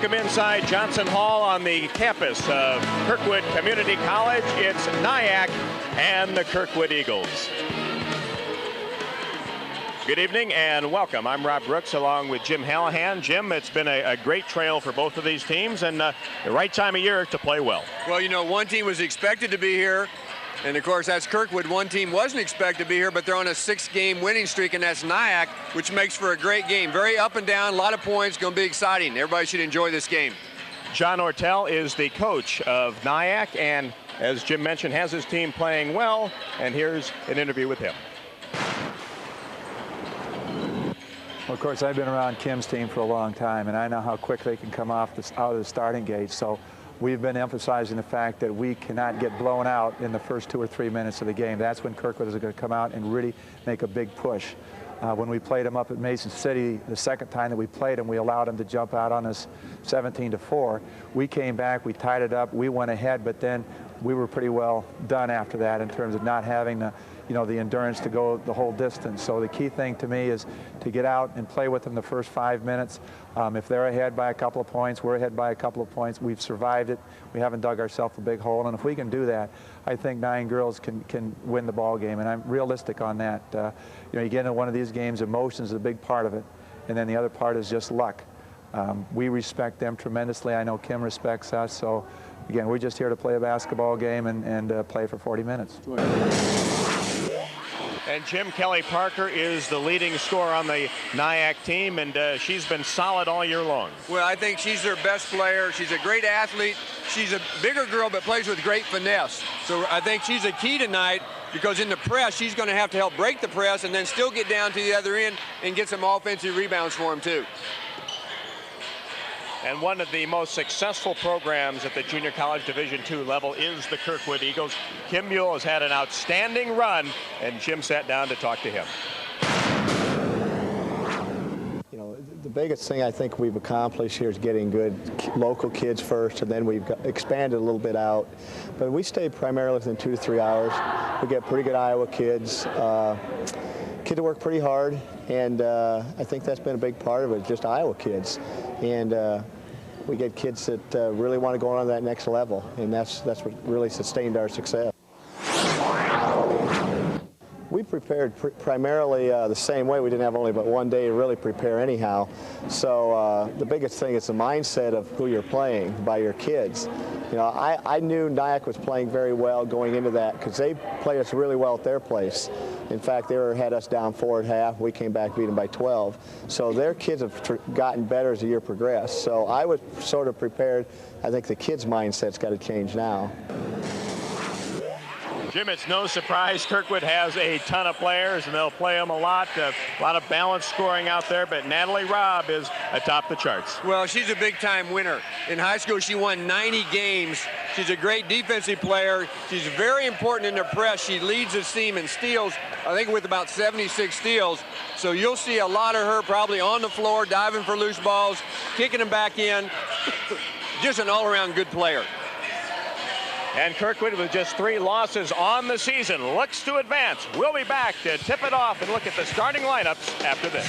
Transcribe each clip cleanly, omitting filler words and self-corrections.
Welcome inside Johnson Hall on the campus of Kirkwood Community College. It's NIACC and the Kirkwood Eagles. Good evening and welcome. I'm Rob Brooks along with Jim Hallahan. Jim, it's been a great trail for both of these teams and the right time of year to play well. Well, you know, one team was expected to be here, and of course that's Kirkwood. One team wasn't expected to be here, but they're on a 6-game winning streak, and that's NIACC, which makes for a great game. Very up and down, a lot of points, going to be exciting. Everybody should enjoy this game. John Ortel is the coach of NIACC, and as Jim mentioned, has his team playing well, and here's an interview with him. Well, of course, I've been around Kim's team for a long time, and I know how quick they can come out of the starting gate. So we've been emphasizing the fact that we cannot get blown out in the first 2 or 3 minutes of the game. That's when Kirkwood is going to come out and really make a big push. When we played them up at Mason City, the second time that we played them, we allowed them to jump out on us 17-4. We came back, we tied it up, we went ahead, but then we were pretty well done after that in terms of not having the endurance to go the whole distance. So the key thing to me is to get out and play with them the first 5 minutes. If they're ahead by a couple of points, we're ahead by a couple of points. We've survived it. We haven't dug ourselves a big hole. And if we can do that, I think 9 girls can win the ball game. And I'm realistic on that. You get into one of these games, emotions is a big part of it. And then the other part is just luck. We respect them tremendously. I know Kim respects us. So again, we're just here to play a basketball game and play for 40 minutes. And Jim, Kelly Parker is the leading scorer on the NIACC team, and she's been solid all year long. Well, I think she's their best player. She's a great athlete. She's a bigger girl, but plays with great finesse. So I think she's a key tonight, because in the press, she's going to have to help break the press and then still get down to the other end and get some offensive rebounds for them, too. And one of the most successful programs at the junior college Division II level is the Kirkwood Eagles. Kim Mule has had an outstanding run, and Jim sat down to talk to him. You know, the biggest thing I think we've accomplished here is getting good local kids first, and then we've expanded a little bit out. But we stay primarily within 2 to 3 hours. We get pretty good Iowa kids. Kids work pretty hard, and I think that's been a big part of it, just Iowa kids. And we get kids that really want to go on to that next level, and that's what really sustained our success. We prepared primarily the same way. We didn't have only but one day to really prepare anyhow. So the biggest thing is the mindset of who you're playing by your kids. You know, I knew NIACC was playing very well going into that, because they played us really well at their place. In fact, they had us down 4 at half. We came back, beat them by 12. So their kids have gotten better as the year progressed. So I was sort of prepared. I think the kids' mindset's got to change now. Jim, it's no surprise Kirkwood has a ton of players, and they'll play them a lot of balanced scoring out there, but Natalie Robb is atop the charts. Well, she's a big-time winner. In high school, she won 90 games. She's a great defensive player. She's very important in the press. She leads the team in steals, I think with about 76 steals. So you'll see a lot of her probably on the floor, diving for loose balls, kicking them back in. Just an all-around good player. And Kirkwood, with just 3 losses on the season, looks to advance. We'll be back to tip it off and look at the starting lineups after this.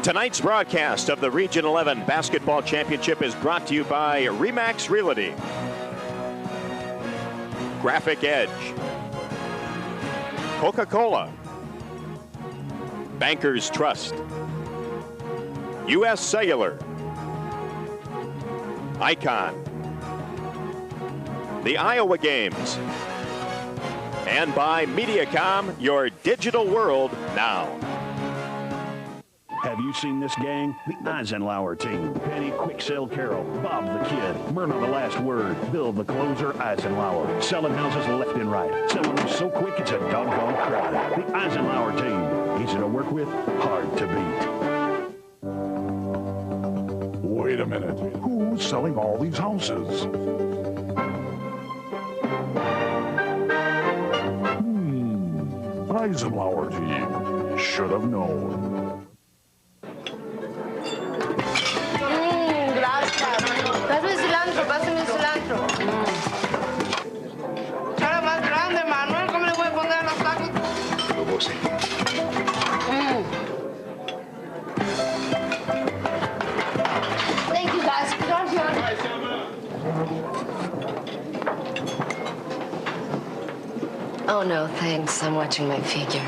Tonight's broadcast of the Region 11 Basketball Championship is brought to you by Remax Realty, Graphic Edge, Coca-Cola, Bankers Trust, U.S. Cellular, Icon, the Iowa Games, and by Mediacom, your digital world now. Have you seen this gang? The Eisenhower team. Penny Quicksell Carroll, Bob the Kid, Myrna the Last Word, Bill the Closer Eisenhower. Selling houses left and right. Selling them so quick it's a doggone crowd. The Eisenhower team. Easy to work with, hard to beat. Wait a minute. Who's selling all these houses? Eisenhower team. Should have known. Gracias. Pásame cilantro, pásame cilantro. Thank you, guys. Good on you. Oh, no, thanks. I'm watching my figure.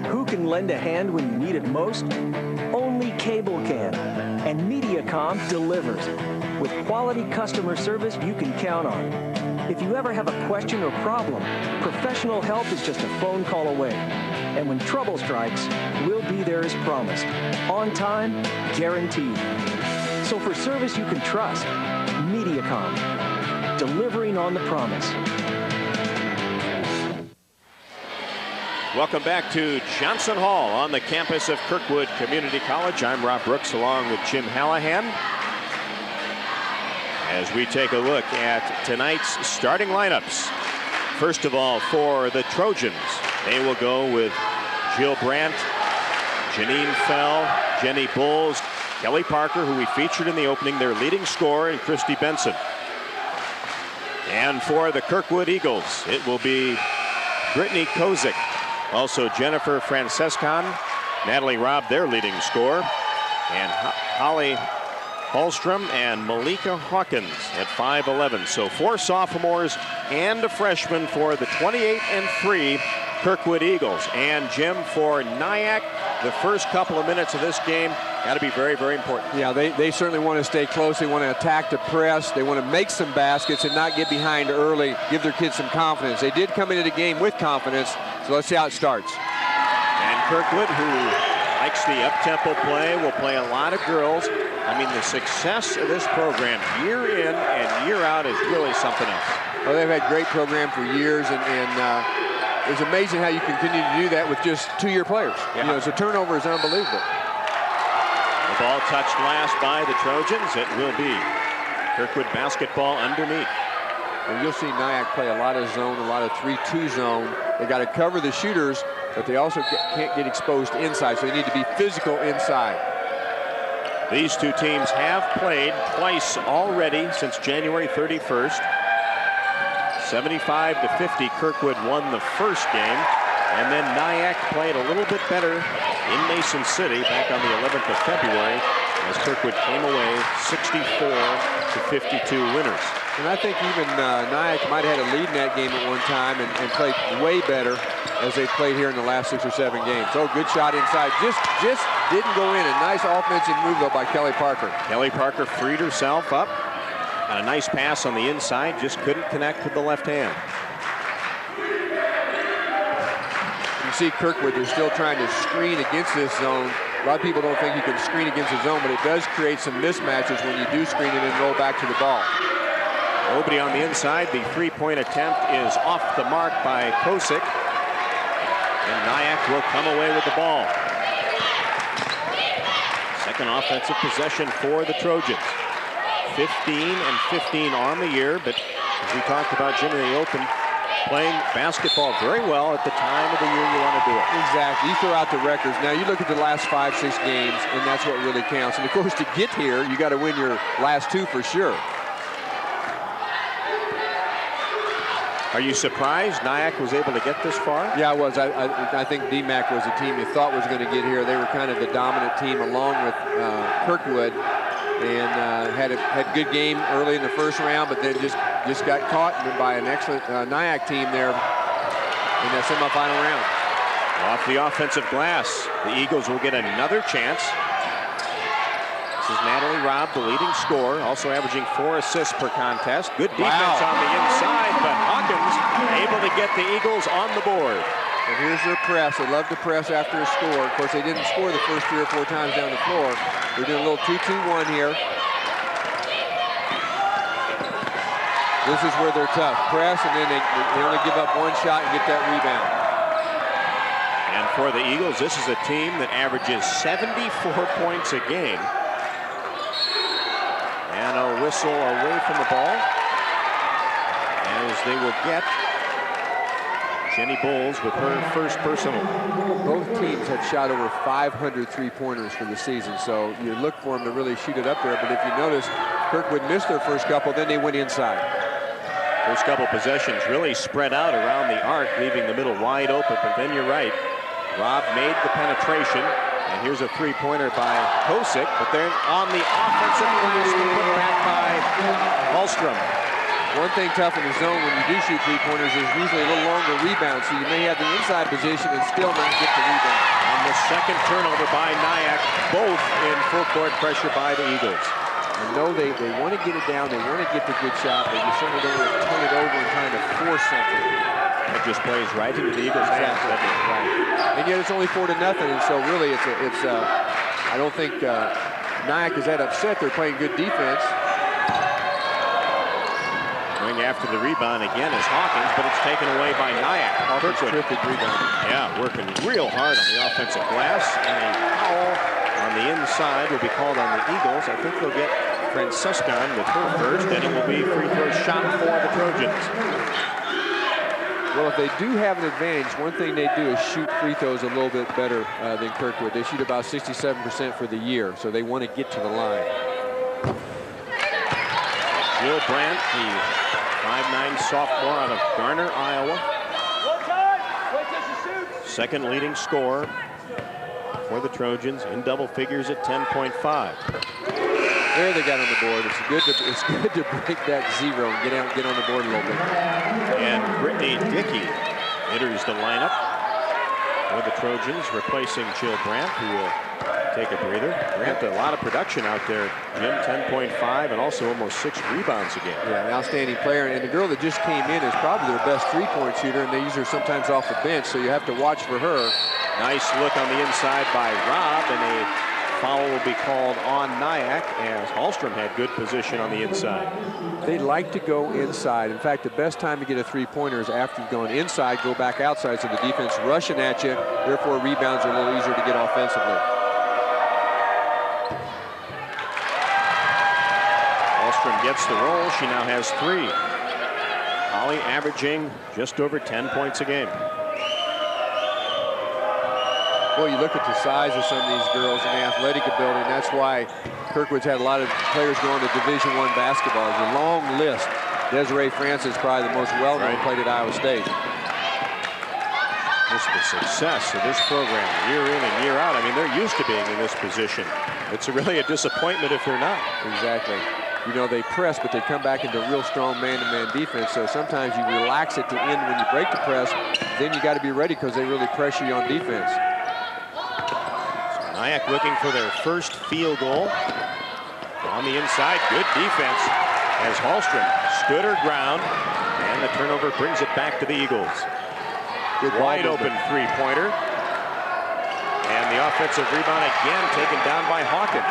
Who can lend a hand when you need it most? Only cable can. And MediaCom delivers with quality customer service you can count on. If you ever have a question or problem, professional help is just a phone call away. And when trouble strikes, we'll be there as promised. On time, guaranteed. So for service you can trust, MediaCom, delivering on the promise. Welcome back to Johnson Hall on the campus of Kirkwood Community College. I'm Rob Brooks along with Jim Hallahan. As we take a look at tonight's starting lineups. First of all, for the Trojans, they will go with Jill Brandt, Janine Fell, Jenny Bowles, Kelly Parker, who we featured in the opening, their leading scorer, and Christy Benson. And for the Kirkwood Eagles, it will be Brittany Kozik, also Jennifer Francescon, Natalie Robb, their leading scorer, and Holly Hallstrom and Malika Hawkins at 5'11". So 4 sophomores and a freshman for the 28-3 Kirkwood Eagles. And Jim, for NIACC, the first couple of minutes of this game got to be very, very important. Yeah, they certainly want to stay close. They want to attack the press. They want to make some baskets and not get behind early, give their kids some confidence. They did come into the game with confidence, so let's see how it starts. And Kirkwood, who likes the up-tempo play, will play a lot of girls. I mean, the success of this program year in and year out is really something else. Well, they've had a great program for years, and it's amazing how you continue to do that with just 2-year players. Yeah. You know, so turnover is unbelievable. The ball touched last by the Trojans. It will be Kirkwood basketball underneath. And you'll see NIACC play a lot of zone, a lot of 3-2 zone. They got to cover the shooters, but they also can't get exposed inside, so they need to be physical inside. These two teams have played twice already since January 31st. 75-50, Kirkwood won the first game, and then NIACC played a little bit better in Mason City back on the 11th of February as Kirkwood came away 64-52 winners. And I think even NIACC might have had a lead in that game at one time and played way better as they played here in the last 6 or 7 games. Oh, good shot inside. Just didn't go in. A nice offensive move, though, by Kelly Parker. Kelly Parker freed herself up. Got a nice pass on the inside, just couldn't connect with the left hand. You see Kirkwood, they're still trying to screen against this zone. A lot of people don't think you can screen against the zone, but it does create some mismatches when you do screen it and roll back to the ball. Nobody on the inside. The three-point attempt is off the mark by Kosick. And NIACC will come away with the ball. Second offensive possession for the Trojans. 15-15 on the year, but as we talked about, Jim, in the open, playing basketball very well at the time of the year you want to do it. Exactly. You throw out the records. Now you look at the last 5-6 games, and that's what really counts. And of course, to get here, you got to win your last 2 for sure. Are you surprised NIACC was able to get this far? Yeah, I was. I think DMACC was a team you thought was going to get here. They were kind of the dominant team along with Kirkwood, and had a good game early in the first round, but then just got caught by an excellent NIACC team there in that semifinal round. Off the offensive glass, the Eagles will get another chance. This is Natalie Robb, the leading scorer, also averaging 4 assists per contest. Good defense on the inside, but Hawkins able to get the Eagles on the board. And here's their press. They love to press after a score. Of course, they didn't score the first 3 or 4 times down the floor. They're doing a little 2-2-1 here. This is where they're tough. Press, and then they only give up 1 shot and get that rebound. And for the Eagles, this is a team that averages 74 points a game. And a whistle away from the ball as they will get Jenny Bowles with her first personal. Both teams have shot over 500 3-pointers for the season, so you look for them to really shoot it up there. But if you notice, Kirkwood missed their first couple, then they went inside. First couple possessions really spread out around the arc, leaving the middle wide open. But then you're right. Robb made the penetration. And here's a three-pointer by Kosick. But then on the offensive glass, put back by Hallstrom. One thing tough in the zone when you do shoot three-pointers is usually a little longer rebound, so you may have the inside position and still not get the rebound. And the second turnover by NIACC, both in full court pressure by the Eagles. I know they want to get it down, they want to get the good shot, but you certainly don't want to turn it over and trying to force something. That just plays right into the Eagles' hands. Right. And yet it's only 4-0, and so really I don't think NIACC is that upset. They're playing good defense. Going after the rebound again is Hawkins, but it's taken away by NIACC. Terrific rebound. Yeah, working real hard on the offensive glass, and a foul on the inside will be called on the Eagles. I think they'll get Francescon with her first, and it will be free throw shot for the Trojans. Well, if they do have an advantage, one thing they do is shoot free throws a little bit better than Kirkwood. They shoot about 67% for the year, so they want to get to the line. Jill Brandt, the 5'9" sophomore out of Garner, Iowa. Second leading scorer for the Trojans in double figures at 10.5. There they got on the board. It's good to break that zero and get on the board a little bit. And Brittany Dickey enters the lineup for the Trojans, replacing Jill Brandt, who will take a breather. Brandt, a lot of production out there. Jim, 10.5 and also almost 6 rebounds a game. Yeah, an outstanding player. And the girl that just came in is probably their best three-point shooter, and they use her sometimes off the bench, so you have to watch for her. Nice look on the inside by Robb, and a foul will be called on NIACC as Hallstrom had good position on the inside. They like to go inside. In fact, the best time to get a three-pointer is after you've gone inside, go back outside, so the defense rushing at you. Therefore, rebounds are a little easier to get offensively. Hallstrom gets the roll. She now has 3. Holly averaging just over 10 points a game. Well, you look at the size of some of these girls and the athletic ability, and that's why Kirkwood's had a lot of players go on to Division I basketball. It's a long list. Desiree Francis, probably the most well-known, played at Iowa State. Just the success of this program year in and year out. I mean, they're used to being in this position. It's really a disappointment if they're not. Exactly. You know, they press, but they come back into real strong man-to-man defense. So sometimes you relax at the end when you break the press. Then you got to be ready because they really pressure you on defense. NIACC looking for their first field goal. On the inside, good defense as Hallstrom stood her ground, and the turnover brings it back to the Eagles. Good wide open three-pointer, and the offensive rebound again taken down by Hawkins.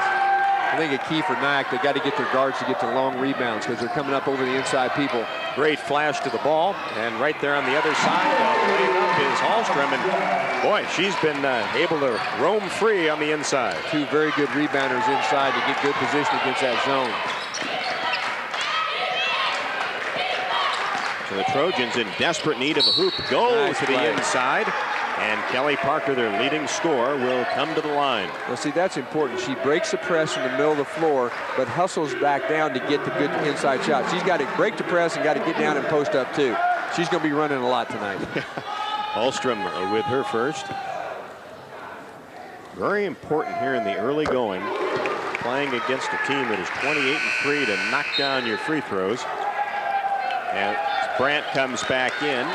I think a key for NIACC, they got to get their guards to get to long rebounds because they're coming up over the inside people. Great flash to the ball, and right there on the other side, laying up is Hallstrom, and boy, she's been able to roam free on the inside. 2 very good rebounders inside to get good position against that zone. So the Trojans in desperate need of a hoop go to the inside. And Kelly Parker, their leading scorer, will come to the line. Well, see, that's important. She breaks the press in the middle of the floor, but hustles back down to get the good inside shot. She's got to break the press and got to get down and post up, too. She's going to be running a lot tonight. Hallstrom with her first. Very important here in the early going, playing against a team that is 28-3 to knock down your free throws. And Brandt comes back in.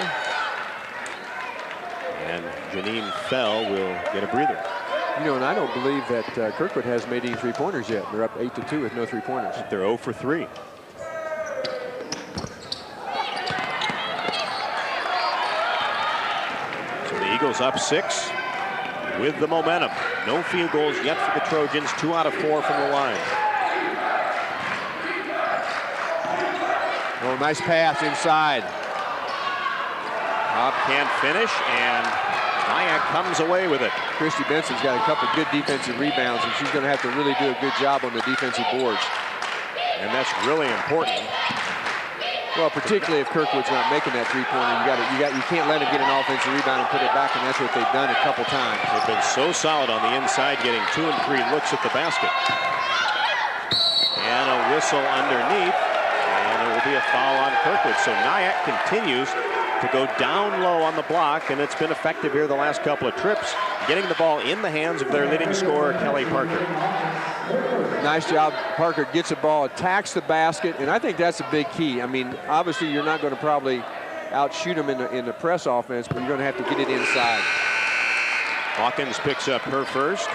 And Janine Fell will get a breather. You know, and I don't believe that Kirkwood has made any three-pointers yet. They're up 8-2 with no three-pointers. They're 0 for 3. So the Eagles up 6 with the momentum. No field goals yet for the Trojans. 2 out of 4 from the line. Oh, nice pass inside. Robb can't finish, and NIACC comes away with it. Christy Benson's got a couple good defensive rebounds, and she's going to have to really do a good job on the defensive boards. And that's really important. Well, particularly if Kirkwood's not making that three-pointer, you can't let him get an offensive rebound and put it back, and that's what they've done a couple times. They've been so solid on the inside, getting 2 and 3 looks at the basket. And a whistle underneath. And And it will be a foul on Kirkwood. So NIACC continues to go down low on the block, and it's been effective here the last couple of trips, getting the ball in the hands of their leading scorer, Kelly Parker. Nice job. Parker gets the ball, attacks the basket, and I think that's a big key. I mean, obviously you're not going to probably outshoot them in the press offense, but you're going to have to get it inside. Hawkins picks up her first.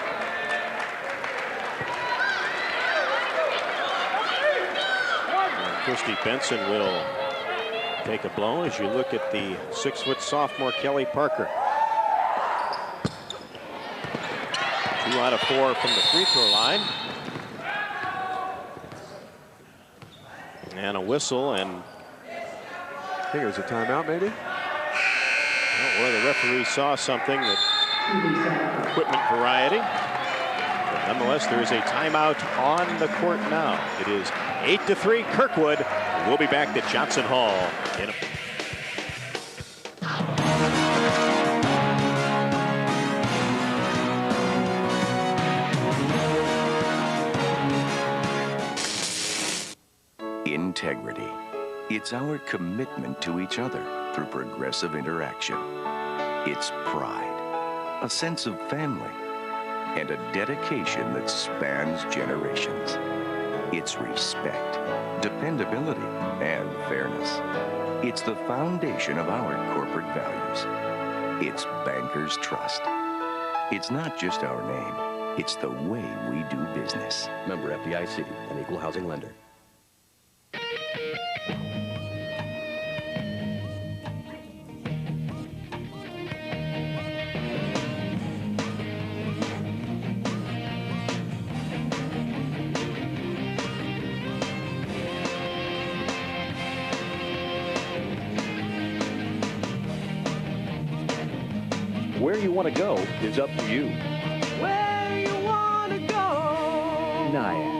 And Christy Benson will take a blow as you look at the 6-foot sophomore Kelly Parker. 2 out of 4 from the free throw line. And a whistle, and I think it was a timeout, maybe. Well, where the referee saw something that equipment variety. But nonetheless, there is a timeout on the court now. It is 8-3 Kirkwood. We'll be back at Johnson Hall in a integrity. It's our commitment to each other through progressive interaction. It's pride, a sense of family, and a dedication that spans generations. It's respect, dependability, and fairness. It's the foundation of our corporate values. It's Bankers Trust. It's not just our name, it's the way we do business. Member FDIC, an equal housing lender. Where you want to go is up to you. Where you want to go? NIACC.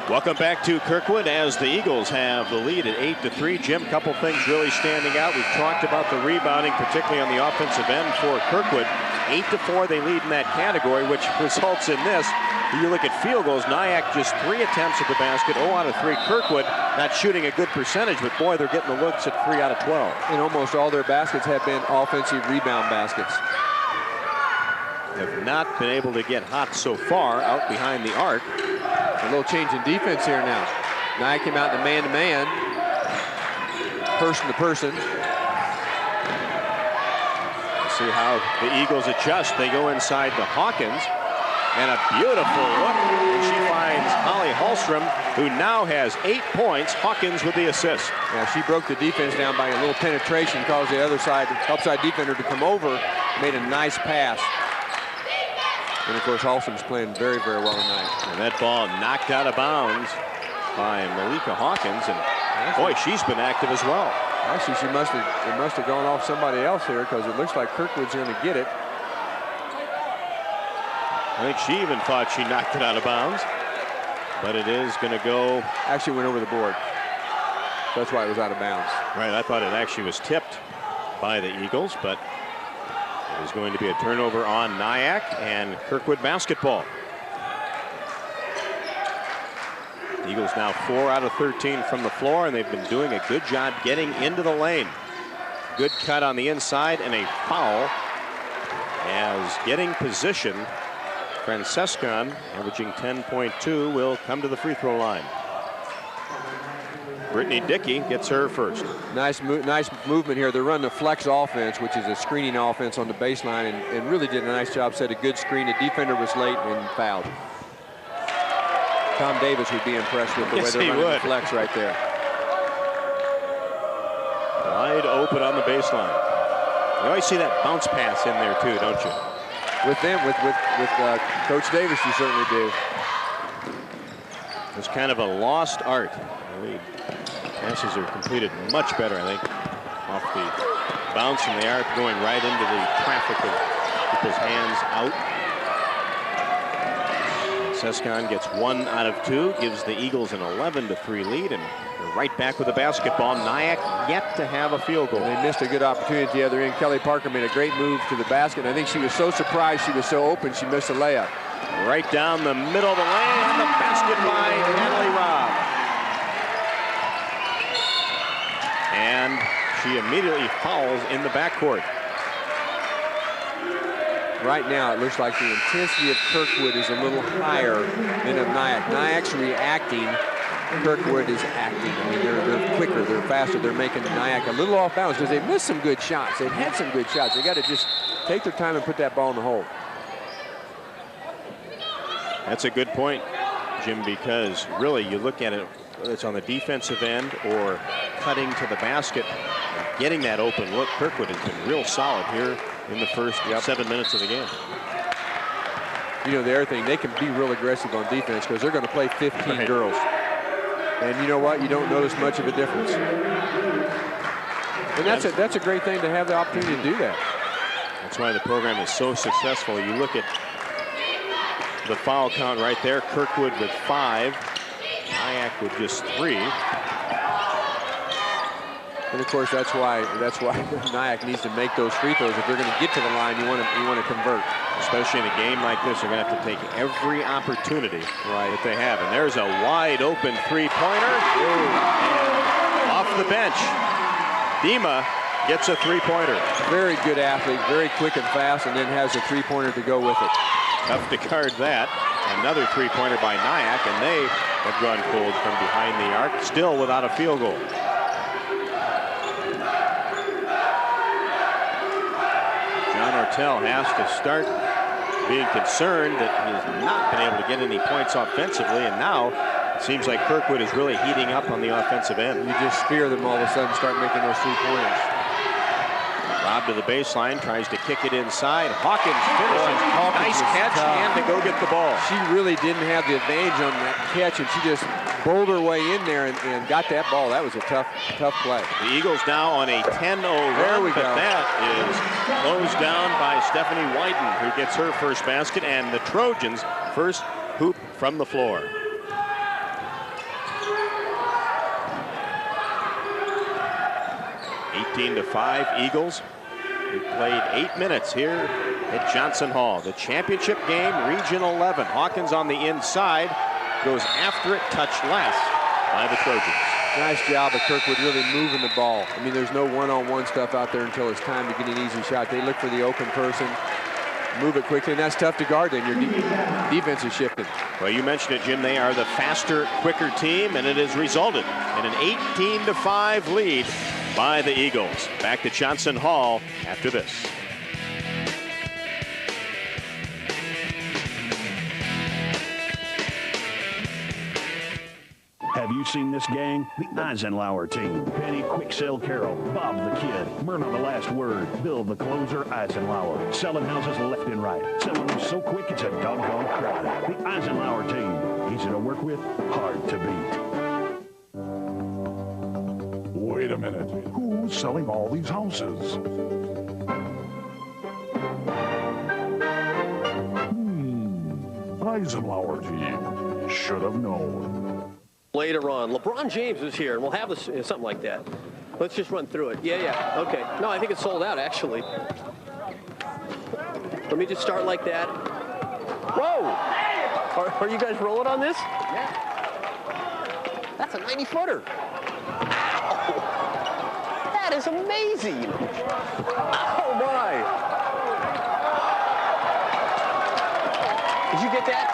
Welcome back to Kirkwood as the Eagles have the lead at 8-3. Jim, couple things really standing out. We've talked about the rebounding, particularly on the offensive end for Kirkwood. 8-4 they lead in that category, which results in this. You look at field goals, NIACC just 3 attempts at the basket, 0 out of 3. Kirkwood not shooting a good percentage, but boy, they're getting the looks at 3 out of 12. And almost all their baskets have been offensive rebound baskets. Have not been able to get hot so far out behind the arc. A little change in defense here now. NIACC came out in the man-to-man, person to person. See how the Eagles adjust. They go inside to Hawkins, and a beautiful look. And she finds Holly Hallstrom, who now has 8 points. Hawkins with the assist. Yeah, she broke the defense down by a little penetration, caused the other side, upside defender to come over, made a nice pass. And of course, Hallstrom's playing very, very well tonight. And that ball knocked out of bounds by Malika Hawkins, and boy, she's been active as well. Actually, it must have gone off somebody else here, because it looks like Kirkwood's going to get it. I think she even thought she knocked it out of bounds, but it is going to go. Actually went over the board. That's why it was out of bounds. Right, I thought it actually was tipped by the Eagles, but it is going to be a turnover on NIACC and Kirkwood basketball. The Eagles now 4 out of 13 from the floor, and they've been doing a good job getting into the lane. Good cut on the inside and a foul as getting position. Francescon, averaging 10.2, will come to the free throw line. Brittany Dickey gets her first. Nice movement here. They're running a flex offense, which is a screening offense on the baseline, and really did a nice job. Set a good screen. The defender was late and fouled. Tom Davis would be impressed with the way they're running the flex right there. Wide open on the baseline. You always see that bounce pass in there too, don't you? With them, with Coach Davis, you certainly do. It's kind of a lost art. The passes are completed much better, I think, off the bounce, and they are going right into the traffic of people's hands out. Sescon gets 1 out of 2, gives the Eagles an 11-3 lead, and they're right back with the basketball. NIACC yet to have a field goal. They missed a good opportunity at the other end. Kelly Parker made a great move to the basket. I think she was so surprised, she was so open, she missed a layup. Right down the middle of the lane, and the basket by Natalie Robb. And she immediately fouls in the backcourt. Right now, it looks like the intensity of Kirkwood is a little higher than of NIACC. NIACC's reacting. Kirkwood is acting. I mean, they're quicker, they're faster. They're making NIACC a little off balance because they've missed some good shots. They've had some good shots. They got to just take their time and put that ball in the hole. That's a good point, Jim, because really you look at it, whether it's on the defensive end or cutting to the basket, getting that open look. Kirkwood has been real solid here in the first 7 minutes of the game. You know, the other thing, they can be real aggressive on defense because they're going to play 15 girls. And you know what? You don't notice much of a difference. And that's a great thing to have the opportunity to do that. That's why the program is so successful. You look at the foul count right there. Kirkwood with 5. NIACC with just 3. And of course, that's why NIACC needs to make those free throws. If they're going to get to the line, you want to convert. Especially in a game like this, they're going to have to take every opportunity that they have. And there's a wide open three-pointer. And off the bench, Dima gets a three-pointer. Very good athlete, very quick and fast, and then has a three-pointer to go with it. Tough to guard that. Another three-pointer by NIACC, and they have gone cold from behind the arc, still without a field goal. John Ortel has to start being concerned that he has not been able to get any points offensively, and now it seems like Kirkwood is really heating up on the offensive end. You just fear them all of a sudden start making those three-pointers. Rob to the baseline, tries to kick it inside. Hawkins finishes. Nice catch and to go get the ball. She really didn't have the advantage on that catch, and she just bowled her way in there and got that ball. That was a tough play. The Eagles now on a 10-0 run, but that is closed down by Stephanie Wyden, who gets her first basket, and the Trojans' first hoop from the floor. to 5 Eagles. We played 8 minutes here at Johnson Hall. The championship game, Region 11. Hawkins on the inside, goes after it, touched last by the Trojans. Nice job of Kirkwood really moving the ball. I mean, there's no one-on-one stuff out there until it's time to get an easy shot. They look for the open person, move it quickly, and that's tough to guard then. Your defense is shifted. Well, you mentioned it, Jim. They are the faster, quicker team, and it has resulted in an 18-5 lead by the Eagles. Back to Johnson Hall after this. Have you seen this gang? The Eisenhower team. Penny, Quick Sale Carroll, Bob the Kid, Myrna the Last Word, Bill the Closer, Eisenhower. Selling houses left and right. Selling them so quick it's a doggone crowd. The Eisenhower team. Easy to work with, hard to beat. Wait a minute. Who's selling all these houses? Eisenhower team. Should have known. Later on, LeBron James is here, and we'll have this, something like that. Let's just run through it. Yeah, okay. No, I think it's sold out, actually. Let me just start like that. Whoa! Are you guys rolling on this? Yeah. That's a 90-footer. That is amazing. Oh, my. Did you get that?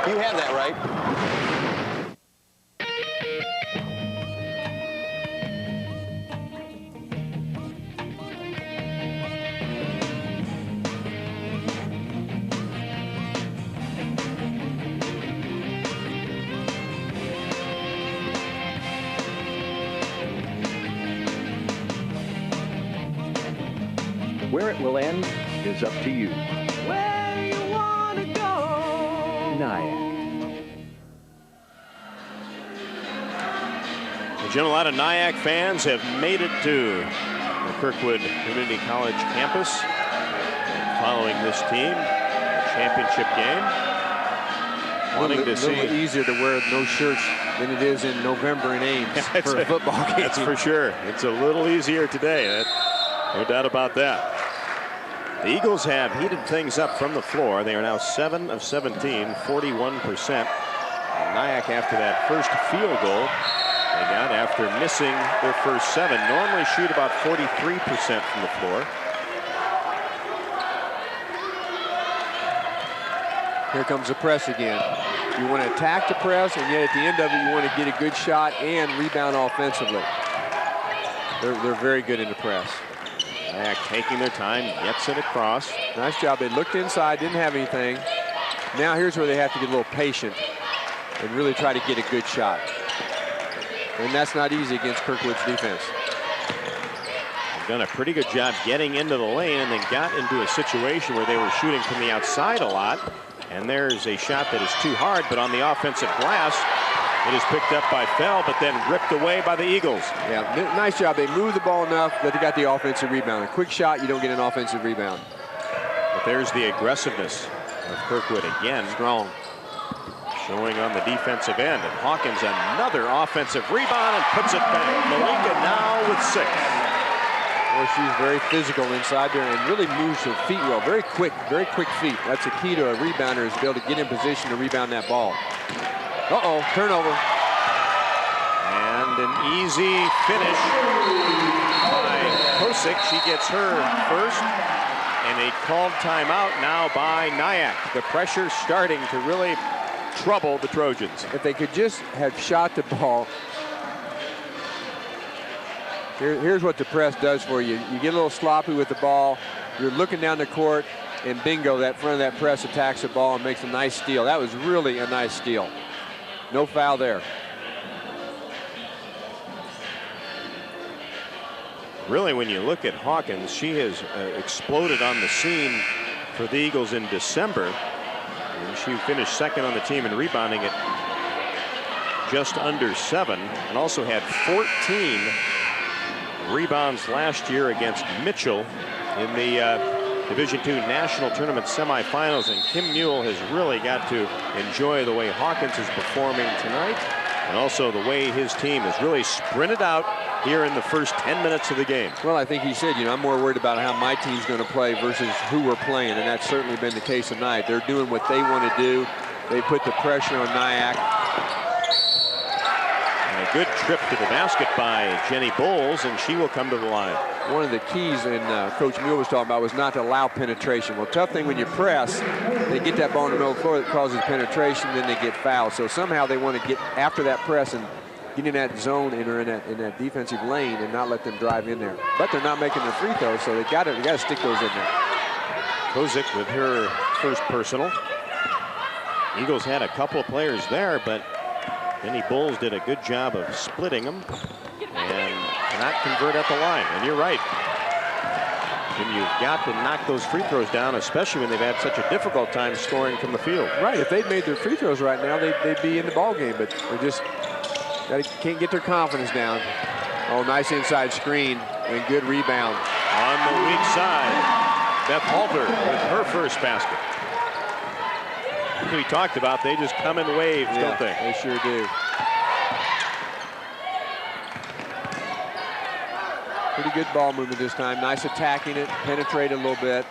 You have that, right? Where it will end is up to you. Where you wanna go? NIACC. Jim, a lot of NIACC fans have made it to the Kirkwood Community College campus following this team, the championship game. Wanting to see. A little easier to wear no shirts than it is in November in Ames for a football game. That's for sure. It's a little easier today. No doubt about that. The Eagles have heated things up from the floor. They are now 7 of 17, 41%. NIACC, after that first field goal they got after missing their first 7, normally shoot about 43% from the floor. Here comes the press again. You want to attack the press, and yet at the end of it, you want to get a good shot and rebound offensively. They're very good in the press. NIACC taking their time, gets it across. Nice job. They looked inside, didn't have anything. Now here's where they have to get a little patient and really try to get a good shot. And that's not easy against Kirkwood's defense. They've done a pretty good job getting into the lane and then got into a situation where they were shooting from the outside a lot. And there's a shot that is too hard, but on the offensive glass, it is picked up by Fell, but then ripped away by the Eagles. Yeah, nice job. They moved the ball enough that they got the offensive rebound. A quick shot, you don't get an offensive rebound. But there's the aggressiveness of Kirkwood again. Strong. Showing on the defensive end. And Hawkins another offensive rebound and puts it back. Malika now with 6. Well, she's very physical inside there and really moves her feet well. Very quick feet. That's the key to a rebounder, is to be able to get in position to rebound that ball. Uh-oh, turnover. And an easy finish by Kosick. She gets her first. And a called timeout now by NIACC. The pressure starting to really trouble the Trojans. If they could just have shot the ball. Here's what the press does for you. You get a little sloppy with the ball. You're looking down the court, and bingo, that front of that press attacks the ball and makes a nice steal. That was really a nice steal. No foul there. Really, when you look at Hawkins, she has exploded on the scene for the Eagles in December. And she finished second on the team in rebounding at just under 7, and also had 14 rebounds last year against Mitchell in the Division II National Tournament semifinals. And Kim Mule has really got to enjoy the way Hawkins is performing tonight, and also the way his team has really sprinted out here in the first 10 minutes of the game. Well, I think he said, you know, I'm more worried about how my team's going to play versus who we're playing, and that's certainly been the case tonight. They're doing what they want to do. They put the pressure on NIACC. And a good trip to the basket by Jenny Bowles, and she will come to the line. One of the keys, and Coach Mule was talking about, was not to allow penetration. Well, tough thing when you press, they get that ball in the middle of the floor that causes penetration, then they get fouled. So somehow they want to get after that press and get in that zone or in that defensive lane and not let them drive in there. But they're not making their free throws, so they got to stick those in there. Kozik with her first personal. Eagles had a couple of players there, but Jenny Bowles did a good job of splitting them and cannot convert at the line. And you're right. And you've got to knock those free throws down, especially when they've had such a difficult time scoring from the field. Right. If they'd made their free throws right now, they'd be in the ball game, but they just can't get their confidence down. Oh, nice inside screen and good rebound. On the weak side, Beth Halter with her first basket. We talked about they just come in waves, don't they? They sure do. Pretty good ball movement this time. Nice attacking it, penetrate a little bit.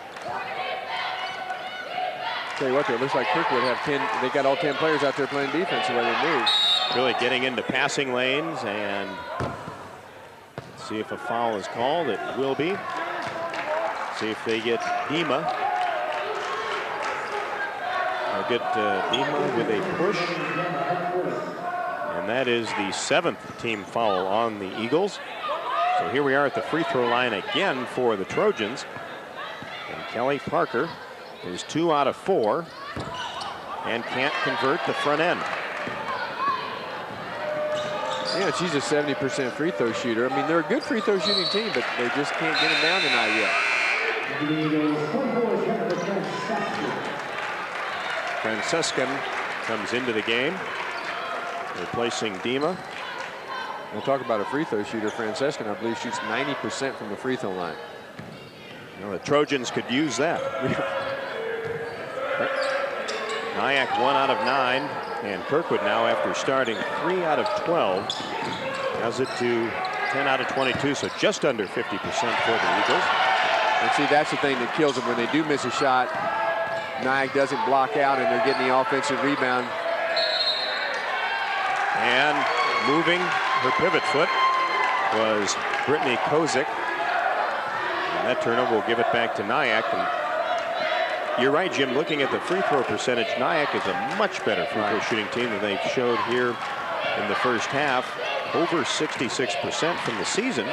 Tell you what, though, it looks like Kirkwood have 10. They got all 10 players out there playing defense the way they move. Really getting into passing lanes, and let's see if a foul is called. It will be. See if they get Dima. They'll get Dima with a push. And that is the 7th team foul on the Eagles. So here we are at the free throw line again for the Trojans. And Kelly Parker is 2 out of 4 and can't convert the front end. Yeah, she's a 70% free throw shooter. I mean, they're a good free throw shooting team, but they just can't get them down tonight yet. Francescan comes into the game, replacing Dima. We'll talk about a free throw shooter. Francescan, I believe, shoots 90% from the free throw line. Well, the Trojans could use that. NIACC 1 out of 9, and Kirkwood now, after starting 3 out of 12, has it to 10 out of 22, so just under 50% for the Eagles. And see, that's the thing that kills them when they do miss a shot. NIACC doesn't block out, and they're getting the offensive rebound. And moving her pivot foot was Brittany Kozik. And that turnover will give it back to NIACC. And you're right, Jim, looking at the free throw percentage, NIACC is a much better free throw shooting team than they showed here in the first half. Over 66% from the season.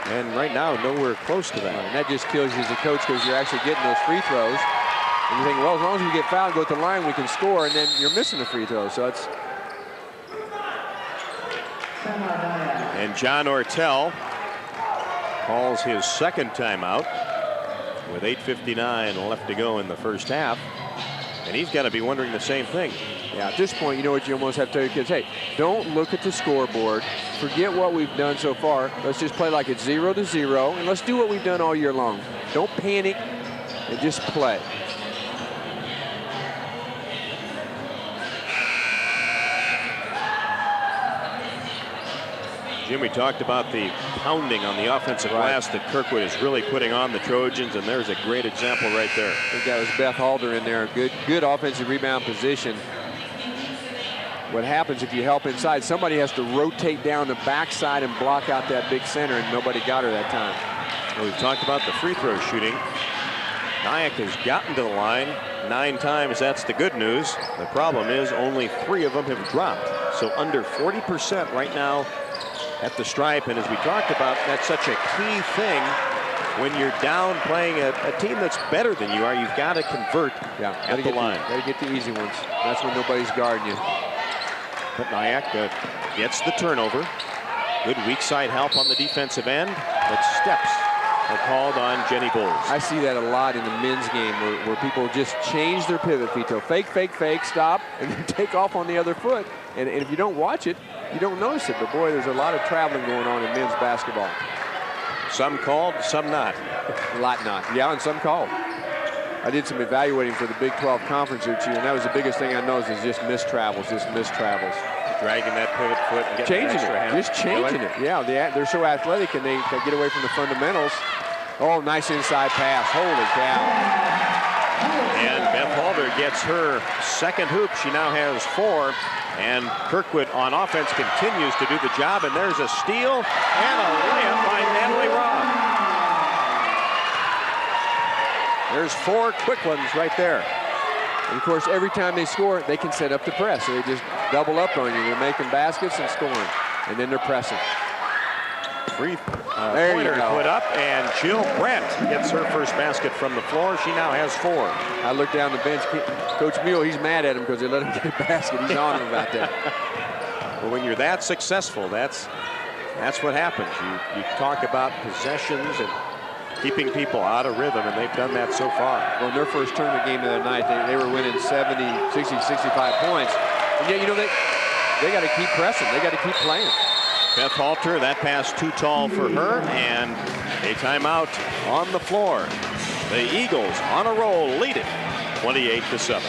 And right now, nowhere close to that. And that just kills you as a coach, because you're actually getting those free throws. And you think, well, as long as we get fouled, go to the line, we can score, and then you're missing a free throw. So it's... And John Ortel calls his second timeout with 8:59 left to go in the first half. And he's got to be wondering the same thing. Yeah, at this point, you know what you almost have to tell your kids? Hey, don't look at the scoreboard. Forget what we've done so far. Let's just play like it's 0-0, and let's do what we've done all year long. Don't panic and just play. Jim, we talked about the pounding on the offensive glass that Kirkwood is really putting on the Trojans, and there's a great example right there. I think that was Beth Halder in there. Good offensive rebound position. What happens if you help inside? Somebody has to rotate down the backside and block out that big center, and nobody got her that time. Well, we've talked about the free throw shooting. NIACC has gotten to the line 9 times. That's the good news. The problem is only 3 of them have dropped. So under 40% right now at the stripe. And as we talked about, that's such a key thing when you're down playing a team that's better than you are. You've got to convert at the line. Got to get the easy ones. That's when nobody's guarding you. But NIACC gets the turnover. Good weak side help on the defensive end, but steps are called on Jenny Bowles. I see that a lot in the men's game where people just change their pivot feet. They'll fake, fake, fake, stop, and then take off on the other foot. And if you don't watch it, you don't notice it. But boy, there's a lot of traveling going on in men's basketball. Some called, some not. A lot not. Yeah, and some called. I did some evaluating for the Big 12 conference each year, and that was the biggest thing I noticed is just missed travels, Dragging that pivot foot and getting changing it, just changing it. Yeah, they're so athletic and they get away from the fundamentals. Oh, nice inside pass. Holy cow. And Beth Halder gets her second hoop. She now has 4. And Kirkwood on offense continues to do the job. And there's a steal and a layup by Natalie Robb. There's 4 quick ones right there. And of course, every time they score, they can set up the press. So they just double up on you. They're making baskets and scoring. And then they're pressing. Pointer put up, and Jill Brandt gets her first basket from the floor. She now has 4. I look down the bench. Coach Mule, he's mad at him because they let him get a basket. He's on him about that. Well, when you're that successful, that's what happens. You talk about possessions and keeping people out of rhythm, and they've done that so far. Well, in their first tournament game of the night, they were winning 70, 60, 65 points. And yet, you know, they got to keep pressing. They got to keep playing. Beth Halter, that pass too tall for her, and a timeout on the floor. The Eagles on a roll, lead it 28-7.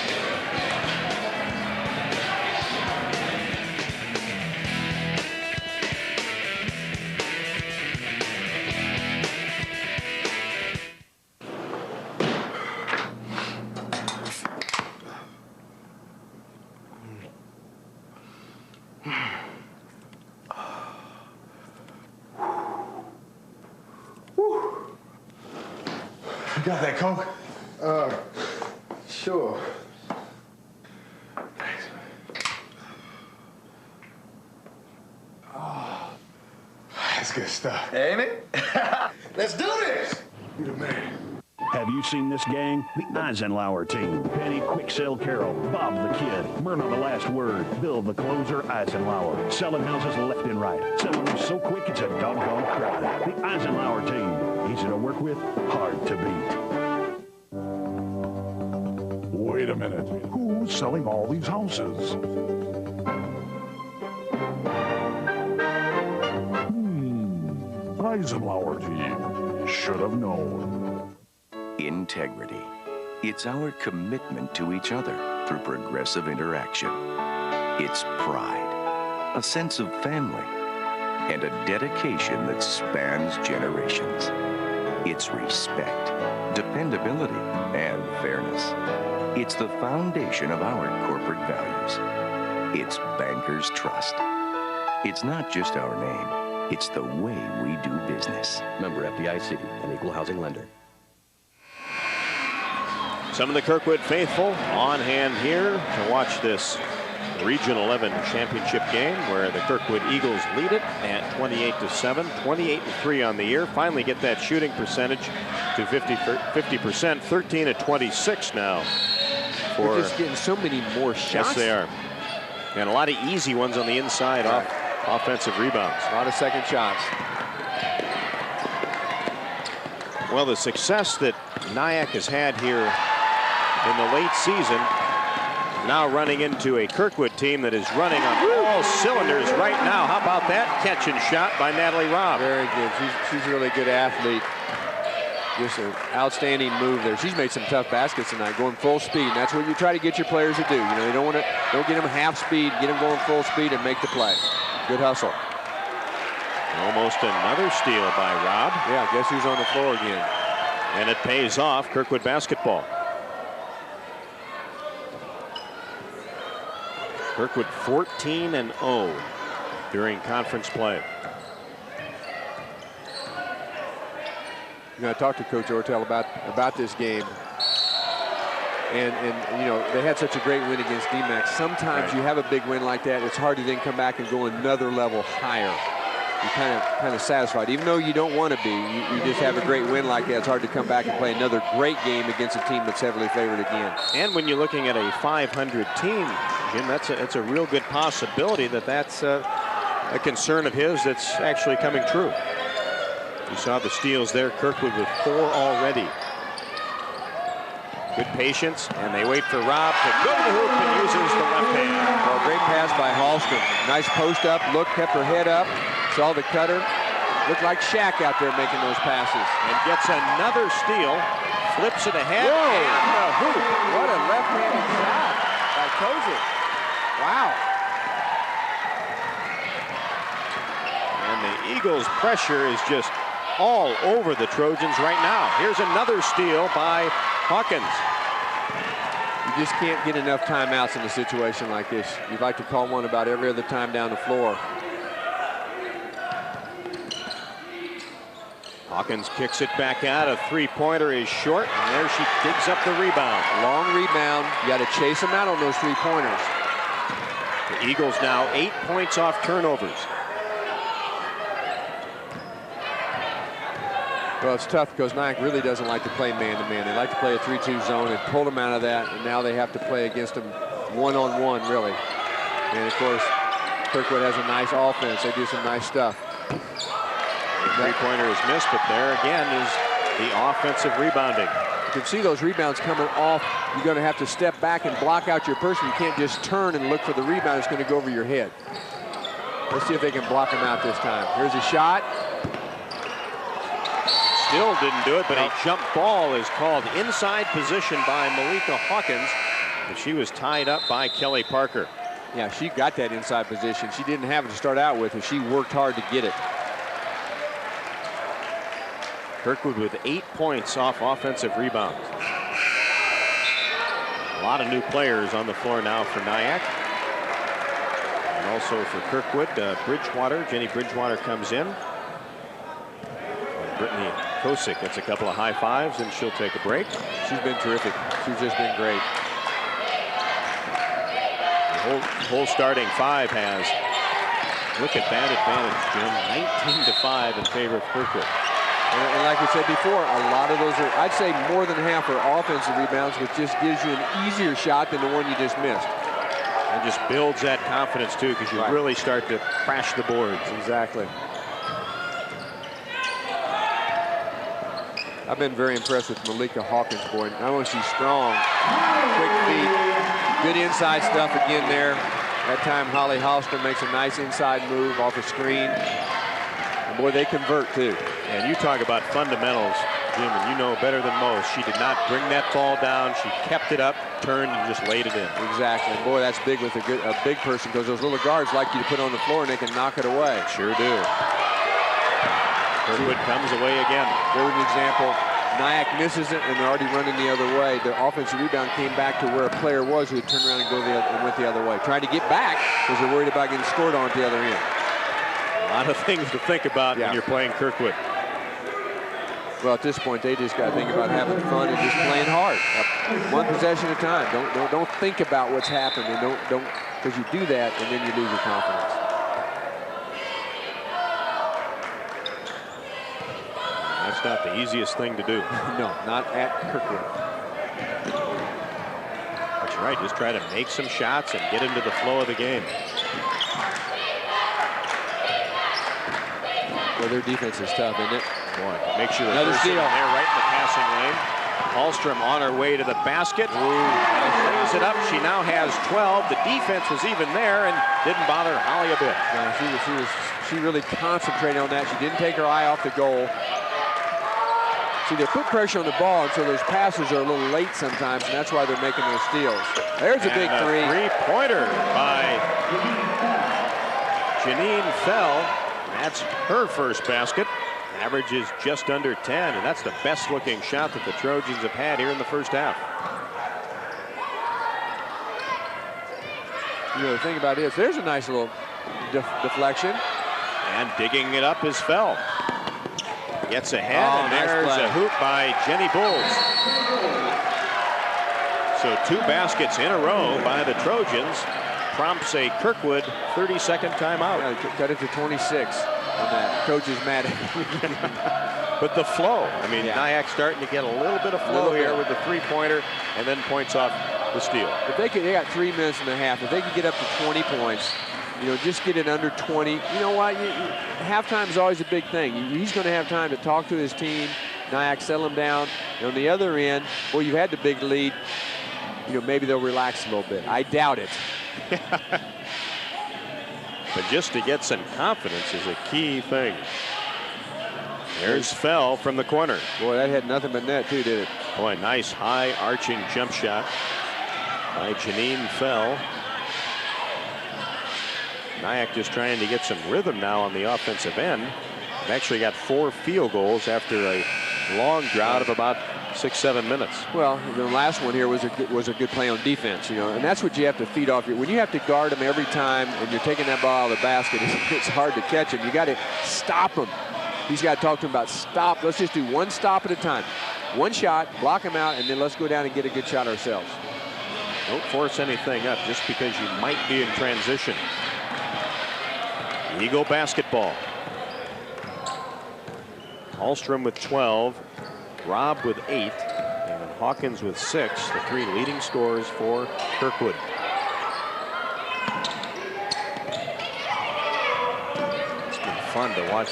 You got that Coke? Sure. Thanks. Oh, that's good stuff. Ain't it? Let's do this! You the man. Have you seen this gang? The Eisenhower team. Penny, Quick Sale Carroll, Bob the Kid, Myrna the Last Word, Bill the Closer, Eisenhower. Selling houses left and right. Selling them so quick it's a doggone crowd. The Eisenhower team. Easy to work with, hard to beat. Wait a minute. Who's selling all these houses? Eisenhower team should have known. Integrity. It's our commitment to each other through progressive interaction. It's pride, a sense of family, and a dedication that spans generations. It's respect, dependability, and fairness. It's the foundation of our corporate values. It's Bankers Trust. It's not just our name, it's the way we do business. Member FDIC, an equal housing lender. Some of the Kirkwood faithful on hand here to watch this Region 11 championship game where the Kirkwood Eagles lead it at 28-7, 28-3 on the year. Finally get that shooting percentage to 50%, 13-26 now. They're just getting so many more shots. Yes, they are. And a lot of easy ones on the inside off offensive rebounds. A lot of second shots. Well, the success that NIACC has had here in the late season, now running into a Kirkwood team that is running on all cylinders right now. How about that catch and shot by Natalie Robb? Very good. She's a really good athlete. Just an outstanding move there. She's made some tough baskets tonight, going full speed. And that's what you try to get your players to do. You know, they don't get them half speed, get them going full speed and make the play. Good hustle. Almost another steal by Robb. Yeah, guess who's on the floor again? And it pays off. Kirkwood basketball. Kirkwood 14-0 during conference play. You know, I talked to Coach Ortel about this game, and you know, they had such a great win against DMACC. Sometimes you have a big win like that, it's hard to then come back and go another level higher. You're kind of satisfied, even though you don't want to be. You just have a great win like that. It's hard to come back and play another great game against a team that's heavily favored again. And when you're looking at a 500 team, Jim, that's a real good possibility that's a concern of his that's actually coming true. You saw the steals there. Kirkwood with 4 already. Good patience, and they wait for Robb to go to the hoop and uses the left hand. Well, great pass by Hallstrom. Nice post up look, kept her head up, saw the cutter. Looked like Shaq out there making those passes. And gets another steal, flips it ahead, and the hoop. What a left-handed shot by Kozik. Wow. And the Eagles' pressure is just all over the Trojans right now. Here's another steal by Hawkins. You just can't get enough timeouts in a situation like this. You'd like to call one about every other time down the floor. Hawkins kicks it back out. A three-pointer is short, and there she digs up the rebound. Long rebound. You got to chase them out on those three-pointers. The Eagles now 8 points off turnovers. Well, it's tough because NIACC really doesn't like to play man-to-man. They like to play a 3-2 zone and pull them out of that, and now they have to play against them one-on-one, really. And, of course, Kirkwood has a nice offense. They do some nice stuff. The three-pointer is missed, but there again is the offensive rebounding. You can see those rebounds coming off. You're going to have to step back and block out your person. You can't just turn and look for the rebound. It's going to go over your head. Let's see if they can block him out this time. Here's a shot. Still didn't do it, but a jump ball is called inside position by Malika Hawkins. And she was tied up by Kelly Parker. Yeah, she got that inside position. She didn't have it to start out with, and she worked hard to get it. Kirkwood with 8 points off offensive rebounds. A lot of new players on the floor now for NIACC. And also for Kirkwood, Bridgewater. Jenny Bridgewater comes in. Brittany Kosick gets a couple of high fives, and she'll take a break. She's been terrific. She's just been great. The whole starting five has, look at that advantage, Jim, 19-5 in favor of Kirkwood. And like we said before, a lot of those are, I'd say more than half are offensive rebounds, which just gives you an easier shot than the one you just missed. And just builds that confidence, too, because you really start to crash the boards. Exactly. I've been very impressed with Malika Hawkins, boy. Not only is she strong, quick feet, good inside stuff again there. That time Holly Hallstrom makes a nice inside move off a screen. And boy, they convert too. And you talk about fundamentals, Jim, and you know better than most. She did not bring that ball down. She kept it up, turned, and just laid it in. Exactly. And boy, that's big with a big person, because those little guards like you to put on the floor and they can knock it away. Sure do. Kirkwood comes away again. There's an example. NIACC misses it, and they're already running the other way. The offensive rebound came back to where a player was who had turned around and went the other way. Tried to get back because they're worried about getting scored on at the other end. A lot of things to think about when you're playing Kirkwood. Well, at this point, they just got to think about having fun and just playing hard. One possession at a time. Don't think about what's happened, and don't because you do that and then you lose your confidence. That's not the easiest thing to do. No, not at Kirkwood. That's right. Just try to make some shots and get into the flow of the game. Well, their defense is tough, isn't it? Boy, make sure another steal there right in the passing lane. Hallstrom on her way to the basket. Lays it up. She now has 12. The defense was even there and didn't bother Holly a bit. No, she really concentrated on that. She didn't take her eye off the goal. See, they put pressure on the ball, and so those passes are a little late sometimes, and that's why they're making those steals. There's a big three. Three-pointer by Janine Fell. That's her first basket. Average is just under 10, and that's the best-looking shot that the Trojans have had here in the first half. You know, the thing about it is, there's a nice little deflection. And digging it up is Fell. Gets ahead, and there's a hoop by Jenny Bulls. So 2 baskets in a row by the Trojans. Prompts a Kirkwood 30-second timeout. Yeah, cut it to 26 on that. Coach is mad. But the flow. I mean, NIACC starting to get a little bit of flow here with the three-pointer, and then points off the steal. If they got 3 minutes and a half. If they could get up to 20 points, you know, just get it under 20. You know what? Halftime is always a big thing. He's going to have time to talk to his team. NIACC settle him down. And on the other end, well, you've had the big lead. You know, maybe they'll relax a little bit. I doubt it. But just to get some confidence is a key thing. There's Fell from the corner. Boy, that had nothing but net too, did it? Boy, nice high arching jump shot by Janine Fell. NIACC just trying to get some rhythm now on the offensive end. They've actually got 4 field goals after a long drought of about 6-7 minutes. Well, the last one here was a good play on defense, you know, and that's what you have to feed off. When you have to guard them every time and you're taking that ball out of the basket, it's hard to catch them. You got to stop them. He's got to talk to him about stop. Let's just do one stop at a time. One shot, block them out, and then let's go down and get a good shot ourselves. Don't force anything up just because you might be in transition. Eagle basketball. Hallstrom with 12, Robb with 8, and Hawkins with 6, the 3 leading scorers for Kirkwood. It's been fun to watch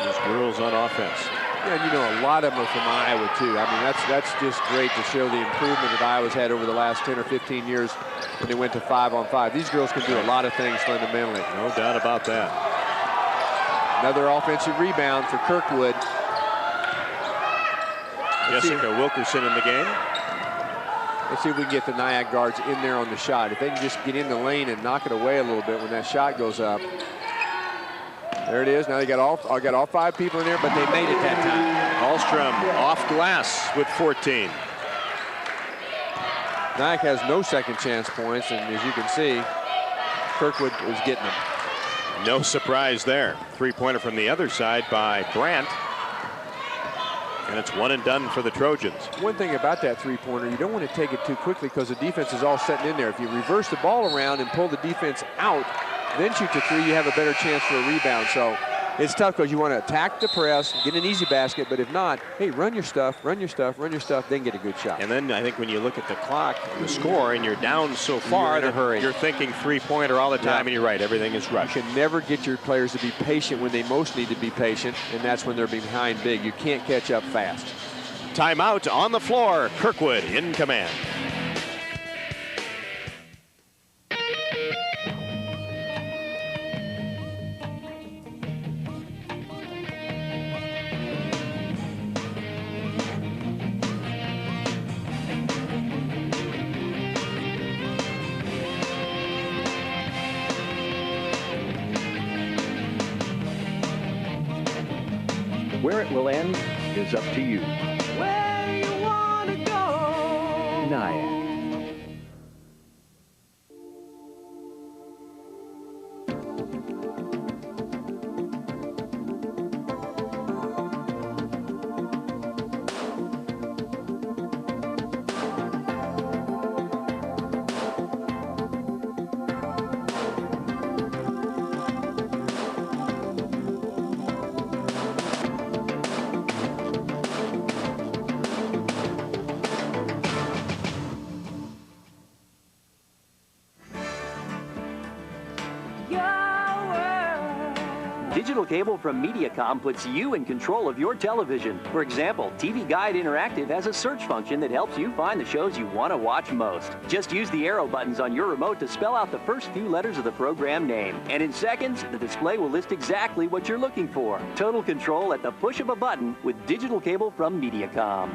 these girls on offense. Yeah, and you know, a lot of them are from Iowa too. I mean, that's just great to show the improvement that Iowa's had over the last 10 or 15 years when they went to 5-on-5. These girls can do a lot of things fundamentally. No doubt about that. Another offensive rebound for Kirkwood. Jessica Wilkerson in the game. Let's see if we can get the NIACC guards in there on the shot. If they can just get in the lane and knock it away a little bit when that shot goes up. There it is. Now they got all 5 people in there, but they made it that time. Hallstrom off glass with 14. NIACC has no second chance points, and as you can see, Kirkwood is getting them. No surprise there. Three-pointer from the other side by Brandt. And it's one and done for the Trojans. One thing about that three-pointer, you don't want to take it too quickly because the defense is all setting in there. If you reverse the ball around and pull the defense out, then shoot the three, you have a better chance for a rebound. So it's tough because you want to attack the press, get an easy basket, but if not, hey, run your stuff, then get a good shot. And then I think when you look at the clock and the score and you're down so far, you're in a hurry. You're thinking three-pointer all the time, and you're right, everything is rushed. You can never get your players to be patient when they most need to be patient, and that's when they're behind big. You can't catch up fast. Timeout on the floor. Kirkwood in command. Where it will end is up to you. Where you wanna go? NIACC. Digital cable from MediaCom puts you in control of your television. For example, TV Guide Interactive has a search function that helps you find the shows you want to watch most. Just use the arrow buttons on your remote to spell out the first few letters of the program name. And in seconds, the display will list exactly what you're looking for. Total control at the push of a button with digital cable from MediaCom.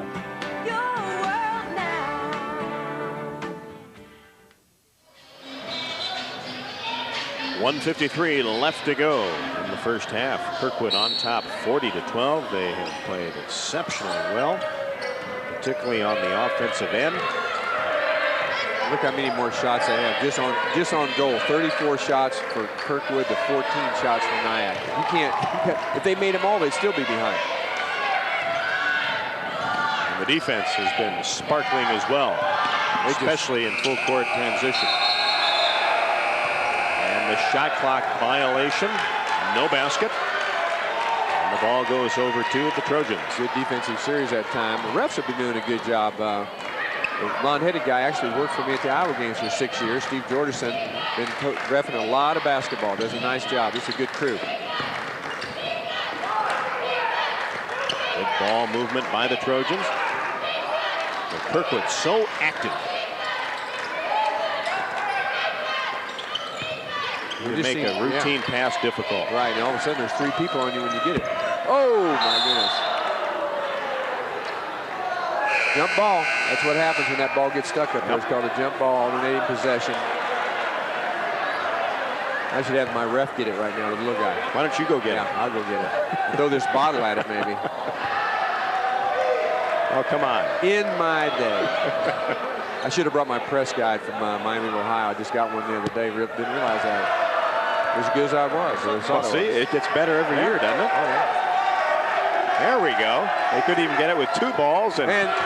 1:53 left to go in the first half. Kirkwood on top 40-12. They have played exceptionally well, particularly on the offensive end. Look how many more shots they have just on goal. 34 shots for Kirkwood to 14 shots for NIACC. You can't, if they made them all, they'd still be behind. And the defense has been sparkling as well, especially in full court transition. The shot clock violation, no basket. And the ball goes over to the Trojans. Good defensive series that time. The refs have been doing a good job. The blonde-headed guy actually worked for me at the Iowa games for 6 years. Steve Jorderson, been reffing a lot of basketball. Does a nice job. It's a good crew. Good ball movement by the Trojans. But Kirkwood so active. You make a routine pass difficult. Right, and all of a sudden there's 3 people on you when you get it. Oh, my goodness. Jump ball. That's what happens when that ball gets stuck up there. It's called a jump ball, alternating possession. I should have my ref get it right now, the little guy. Why don't you go get it? I'll go get it. Throw this bottle at it, maybe. Oh, come on. In my day. I should have brought my press guide from Miami, Ohio. I just got one the other day. Didn't realize that. As good as I was. Well, see, it gets better every year, doesn't it? Oh, yeah. There we go. They couldn't even get it with 2 balls. And let's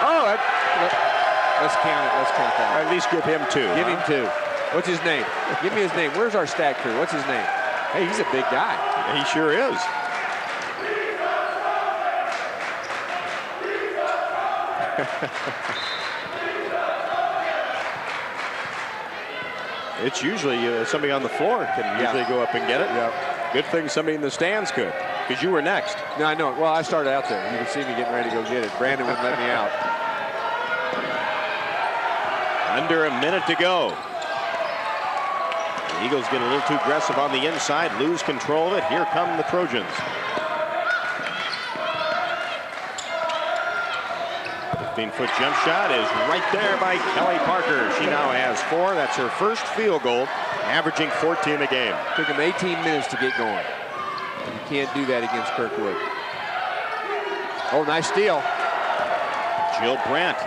count it. Let's count that. At least give him 2. Give him 2. What's his name? Give me his name. Where's our stat crew? What's his name? Hey, he's a big guy. He sure is. It's usually somebody on the floor can usually go up and get it. Yep. Good thing somebody in the stands could, because you were next. No, I know. Well, I started out there. You can see me getting ready to go get it. Brandon wouldn't let me out. Under a minute to go. The Eagles get a little too aggressive on the inside, lose control of it. Here come the Trojans. 15-foot jump shot is right there by Kelly Parker. She now has 4. That's her first field goal, averaging 14 a game. Took him 18 minutes to get going. You can't do that against Kirkwood. Oh, nice steal. Jill Brandt.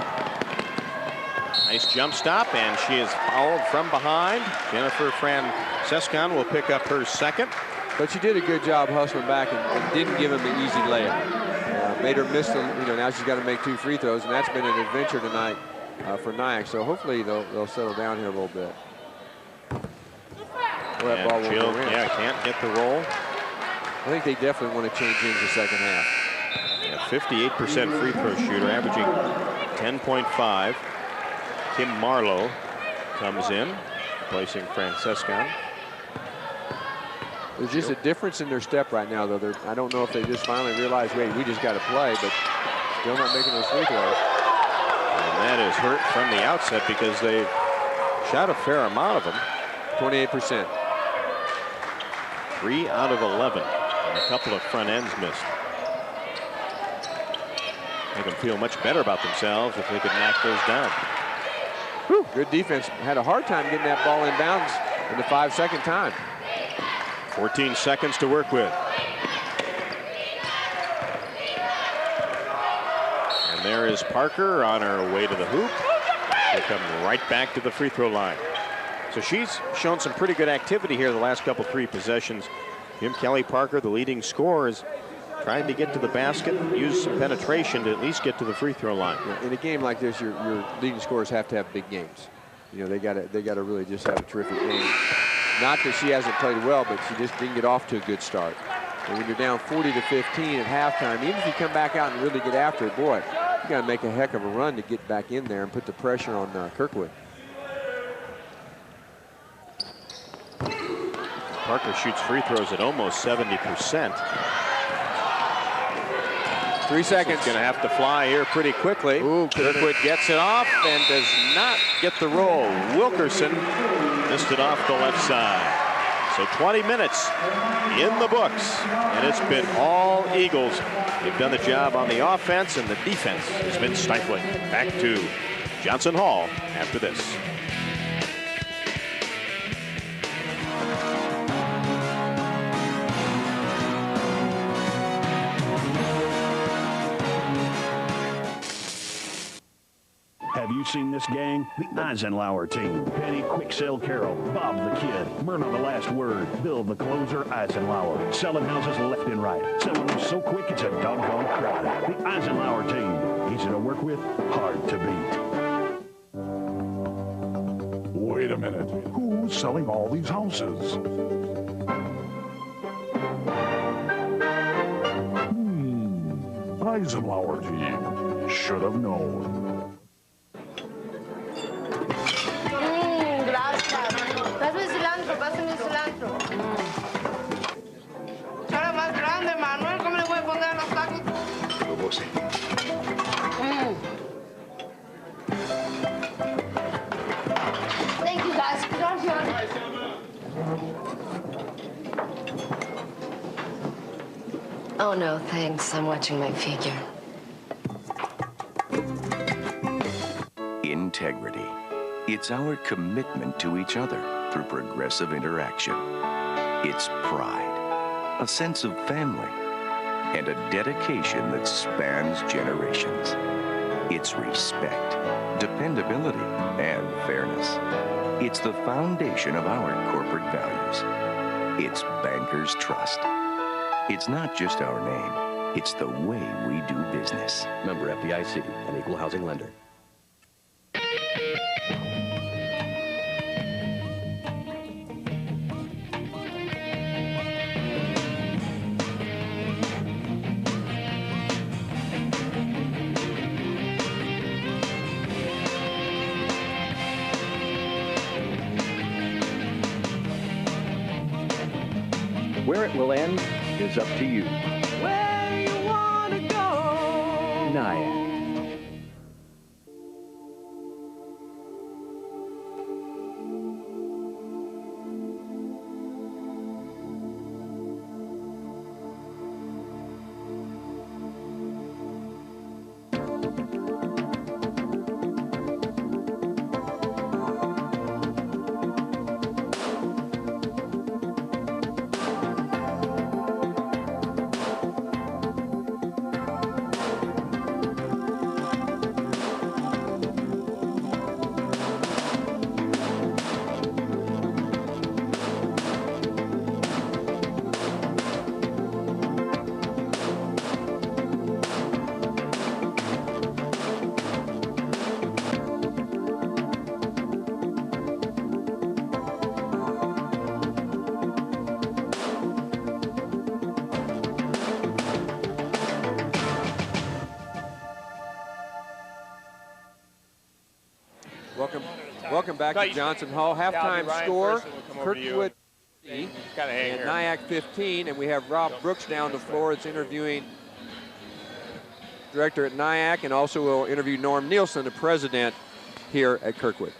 Nice jump stop, and she is fouled from behind. Jennifer Francescon will pick up her second. But she did a good job hustling back and didn't give him the easy layup. Made her miss the, now she's got to make 2 free throws, and that's been an adventure tonight for NIACC. So hopefully they'll settle down here a little bit. Well, that ball Jill, can't get the roll. I think they definitely want to change into the second half. Yeah, 58% free throw shooter, averaging 10.5. Kim Marlowe comes in, replacing Francescon. There's just a difference in their step right now, though. I don't know if they just finally realized, wait, we just got to play, but still not making those free throws. And that is hurt from the outset because they've shot a fair amount of them. 28%. 3 out of 11. And a couple of front ends missed. Make them feel much better about themselves if they could knock those down. Whew, good defense. Had a hard time getting that ball in bounds in the 5-second time. 14 seconds to work with. And there is Parker on her way to the hoop. She'll come right back to the free throw line. So she's shown some pretty good activity here the last couple 3 possessions. Jim Kelly Parker, the leading scorer, is trying to get to the basket, use some penetration to at least get to the free throw line. In a game like this, your leading scorers have to have big games. You know, they got to really just have a terrific game. Not that she hasn't played well, but she just didn't get off to a good start. And when you're down 40 to 15 at halftime, even if you come back out and really get after it, boy, you got to make a heck of a run to get back in there and put the pressure on Kirkwood. Parker shoots free throws at almost 70%. 3 seconds. Going to have to fly here pretty quickly. Ooh, Kirkwood gets it off and does not get the roll. Wilkerson missed it off the left side. So 20 minutes in the books, and it's been all Eagles. They've done the job on the offense, and the defense has been stifling. Back to Johnson Hall after this. Have you seen this gang? The Eisenhower team. Penny, Quicksell Carroll, Bob the Kid, Myrna the Last Word, Bill the Closer, Eisenhower. Selling houses left and right. Selling them so quick it's a doggone crowd. The Eisenhower team. Easy to work with, hard to beat. Wait a minute. Who's selling all these houses? Eisenhower team. Should have known. Pásame cilantro, pásame cilantro. Cara más grande, Manuel, ¿cómo le voy a poner los tacos? No sé. Thank you, guys. Gracias. Oh, no, thanks. I'm watching my figure. Integrity. It's our commitment to each other through progressive interaction. It's pride, a sense of family, and a dedication that spans generations. It's respect, dependability, and fairness. It's the foundation of our corporate values. It's bankers' trust. It's not just our name, it's the way we do business. Member FDIC, an equal housing lender. Where it will end is up to you. Where you wanna go? NIACC. Welcome back to Johnson Hall. Halftime score, Kirkwood and NIACC 15, and we have Rob Brooks down the floor. It's interviewing director at NIACC, and also will interview Norm Nielsen, the president here at Kirkwood.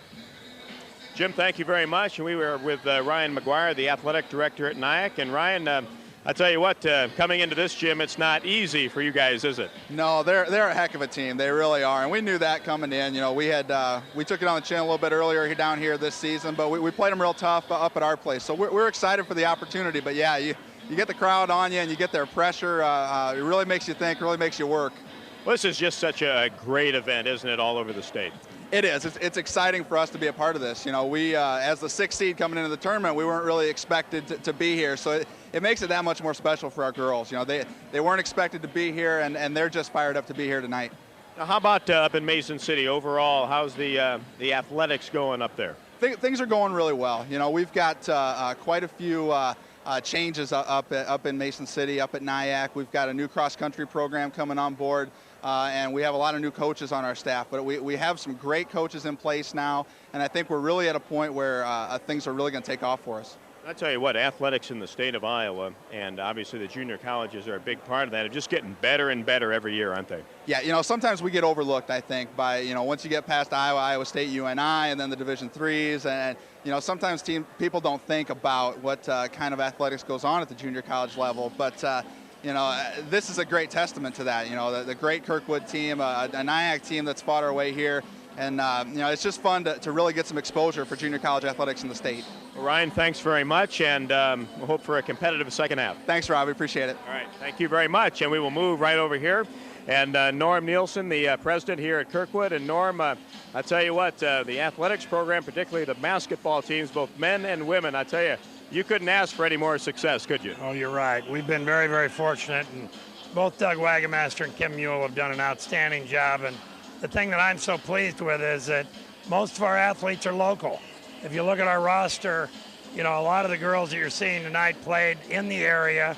Jim, thank you very much. And we were with Ryan McGuire, the athletic director at NIACC. And Ryan, I tell you what, coming into this, Jim, it's not easy for you guys, is it? No, they're a heck of a team. They really are, and we knew that coming in. You know, we took it on the chin a little bit earlier down here this season, but we played them real tough up at our place. So we're excited for the opportunity. But yeah, you get the crowd on you and you get their pressure. It really makes you think, really makes you work. Well, this is just such a great event, isn't it, all over the state? It is. It's exciting for us to be a part of this. You know, we, as the 6th seed coming into the tournament, we weren't really expected to be here. So it makes it that much more special for our girls. You know, they weren't expected to be here, and they're just fired up to be here tonight. Now, how about up in Mason City overall? How's the athletics going up there? Things are going really well. You know, we've got quite a few changes up in Mason City, up at NIACC. We've got a new cross-country program coming on board. And we have a lot of new coaches on our staff, but we have some great coaches in place now, and I think we're really at a point where things are really going to take off for us. I tell you what, athletics in the state of Iowa, and obviously the junior colleges are a big part of that, are just getting better and better every year, aren't they? Yeah, you know, sometimes we get overlooked, I think, by, you know, once you get past Iowa, Iowa State, UNI, and then the Division IIIs, and, you know, sometimes people don't think about what kind of athletics goes on at the junior college level, but you know, this is a great testament to that. You know, the great Kirkwood team, a NIACC team that's fought our way here. And, you know, it's just fun to really get some exposure for junior college athletics in the state. Well, Ryan, thanks very much, and we'll hope for a competitive second half. Thanks, Rob. We appreciate it. All right. Thank you very much. And we will move right over here. And Norm Nielsen, the president here at Kirkwood. And Norm, I tell you what, the athletics program, particularly the basketball teams, both men and women, I tell you, you couldn't ask for any more success, could you? Oh, you're right. We've been very, very fortunate, and both Doug Wagamaster and Kim Mule have done an outstanding job. And the thing that I'm so pleased with is that most of our athletes are local. If you look at our roster, you know, a lot of the girls that you're seeing tonight played in the area,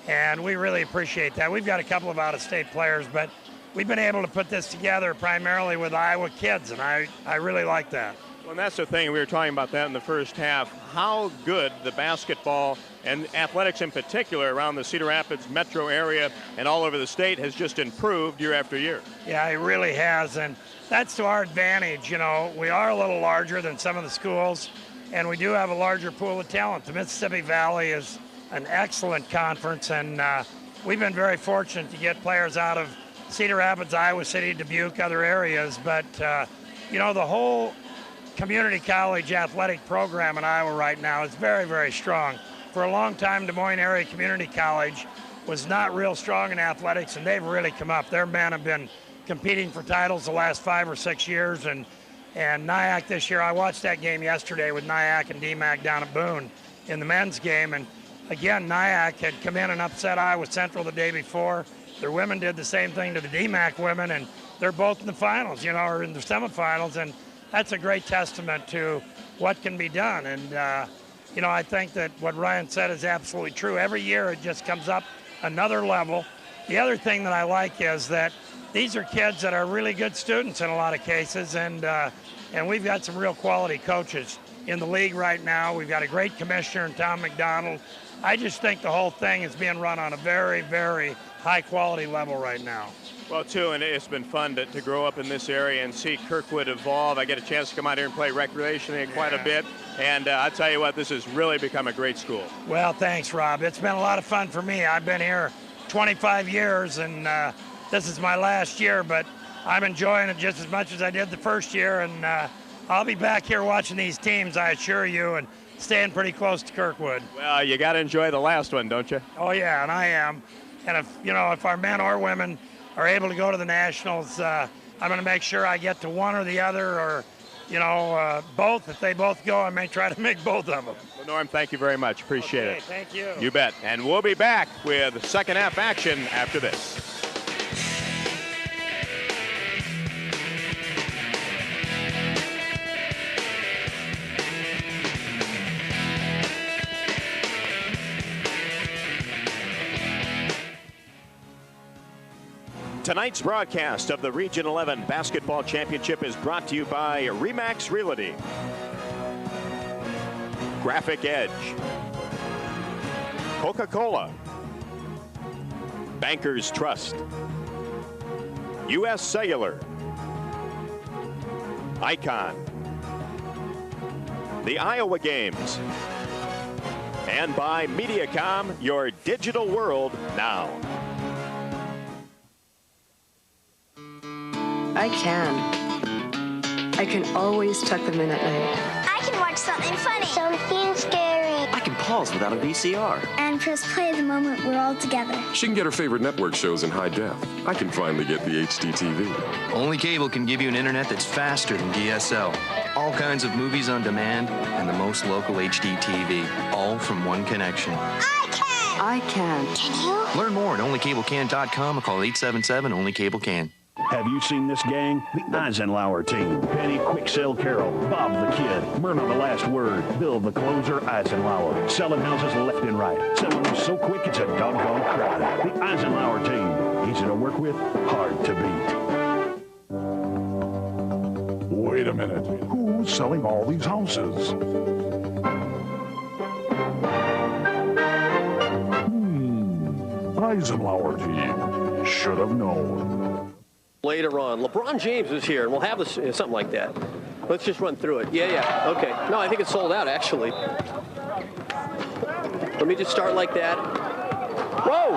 and we really appreciate that. We've got a couple of out-of-state players, but we've been able to put this together primarily with Iowa kids, and I really like that. Well, and that's the thing. We were talking about that in the first half, how good the basketball and athletics in particular around the Cedar Rapids metro area and all over the state has just improved year after year. Yeah, it really has, and that's to our advantage. You know, we are a little larger than some of the schools, and we do have a larger pool of talent. The Mississippi Valley is an excellent conference, and we've been very fortunate to get players out of Cedar Rapids, Iowa City, Dubuque, other areas, but, you know, the whole community college athletic program in Iowa right now is very, very strong. For a long time, Des Moines Area Community College was not real strong in athletics, and they've really come up. Their men have been competing for titles the last 5 or 6 years, and NIACC this year, I watched that game yesterday with NIACC and DMACC down at Boone in the men's game, and again, NIACC had come in and upset Iowa Central the day before. Their women did the same thing to the DMACC women, and they're both in the finals, you know, or in the semifinals, and that's a great testament to what can be done. And, you know, I think that what Ryan said is absolutely true. Every year it just comes up another level. The other thing that I like is that these are kids that are really good students in a lot of cases, and we've got some real quality coaches in the league right now. We've got a great commissioner in Tom McDonald. I just think the whole thing is being run on a very, very high-quality level right now. Well, too, and it's been fun to grow up in this area and see Kirkwood evolve. I get a chance to come out here and play recreationally quite a bit, and I tell you what, this has really become a great school. Well, thanks, Rob. It's been a lot of fun for me. I've been here 25 years, and this is my last year, but I'm enjoying it just as much as I did the first year, and I'll be back here watching these teams, I assure you, and staying pretty close to Kirkwood. Well, you got to enjoy the last one, don't you? Oh, yeah, and I am. And if our men or women are able to go to the Nationals, I'm going to make sure I get to one or the other, or, both. If they both go, I may try to make both of them. Well, Norm, thank you very much. Appreciate it. Thank you. You bet. And we'll be back with second half action after this. Tonight's broadcast of the Region 11 Basketball Championship is brought to you by RE/MAX Realty, Graphic Edge, Coca-Cola, Bankers Trust, U.S. Cellular, Icon, the Iowa Games, and by MediaCom, your digital world now. I can always tuck them in at night. I can watch something funny. Something scary. I can calls without a VCR. And press play the moment we're all together. She can get her favorite network shows in high def. I can finally get the HD TV. Only Cable can give you an internet that's faster than DSL. All kinds of movies on demand and the most local HD TV, all from one connection. I can. Can you? Learn more at onlycablecan.com or call 877-ONLY-CABLE-CAN. Have you seen this gang? The Eisenhower team. Penny, Quick-Sell Carroll, Bob the Kid, Myrna the Last Word, Bill the Closer, Eisenhower. Selling houses left and right. Selling them so quick it's a doggone crowd. The Eisenhower team. Easy to work with, hard to beat. Wait a minute. Who's selling all these houses? Eisenhower team. Should have known. Later on, LeBron James is here, and we'll have this, something like that. Let's just run through it. Yeah, okay. No, I think it's sold out, actually. Let me just start like that. Whoa!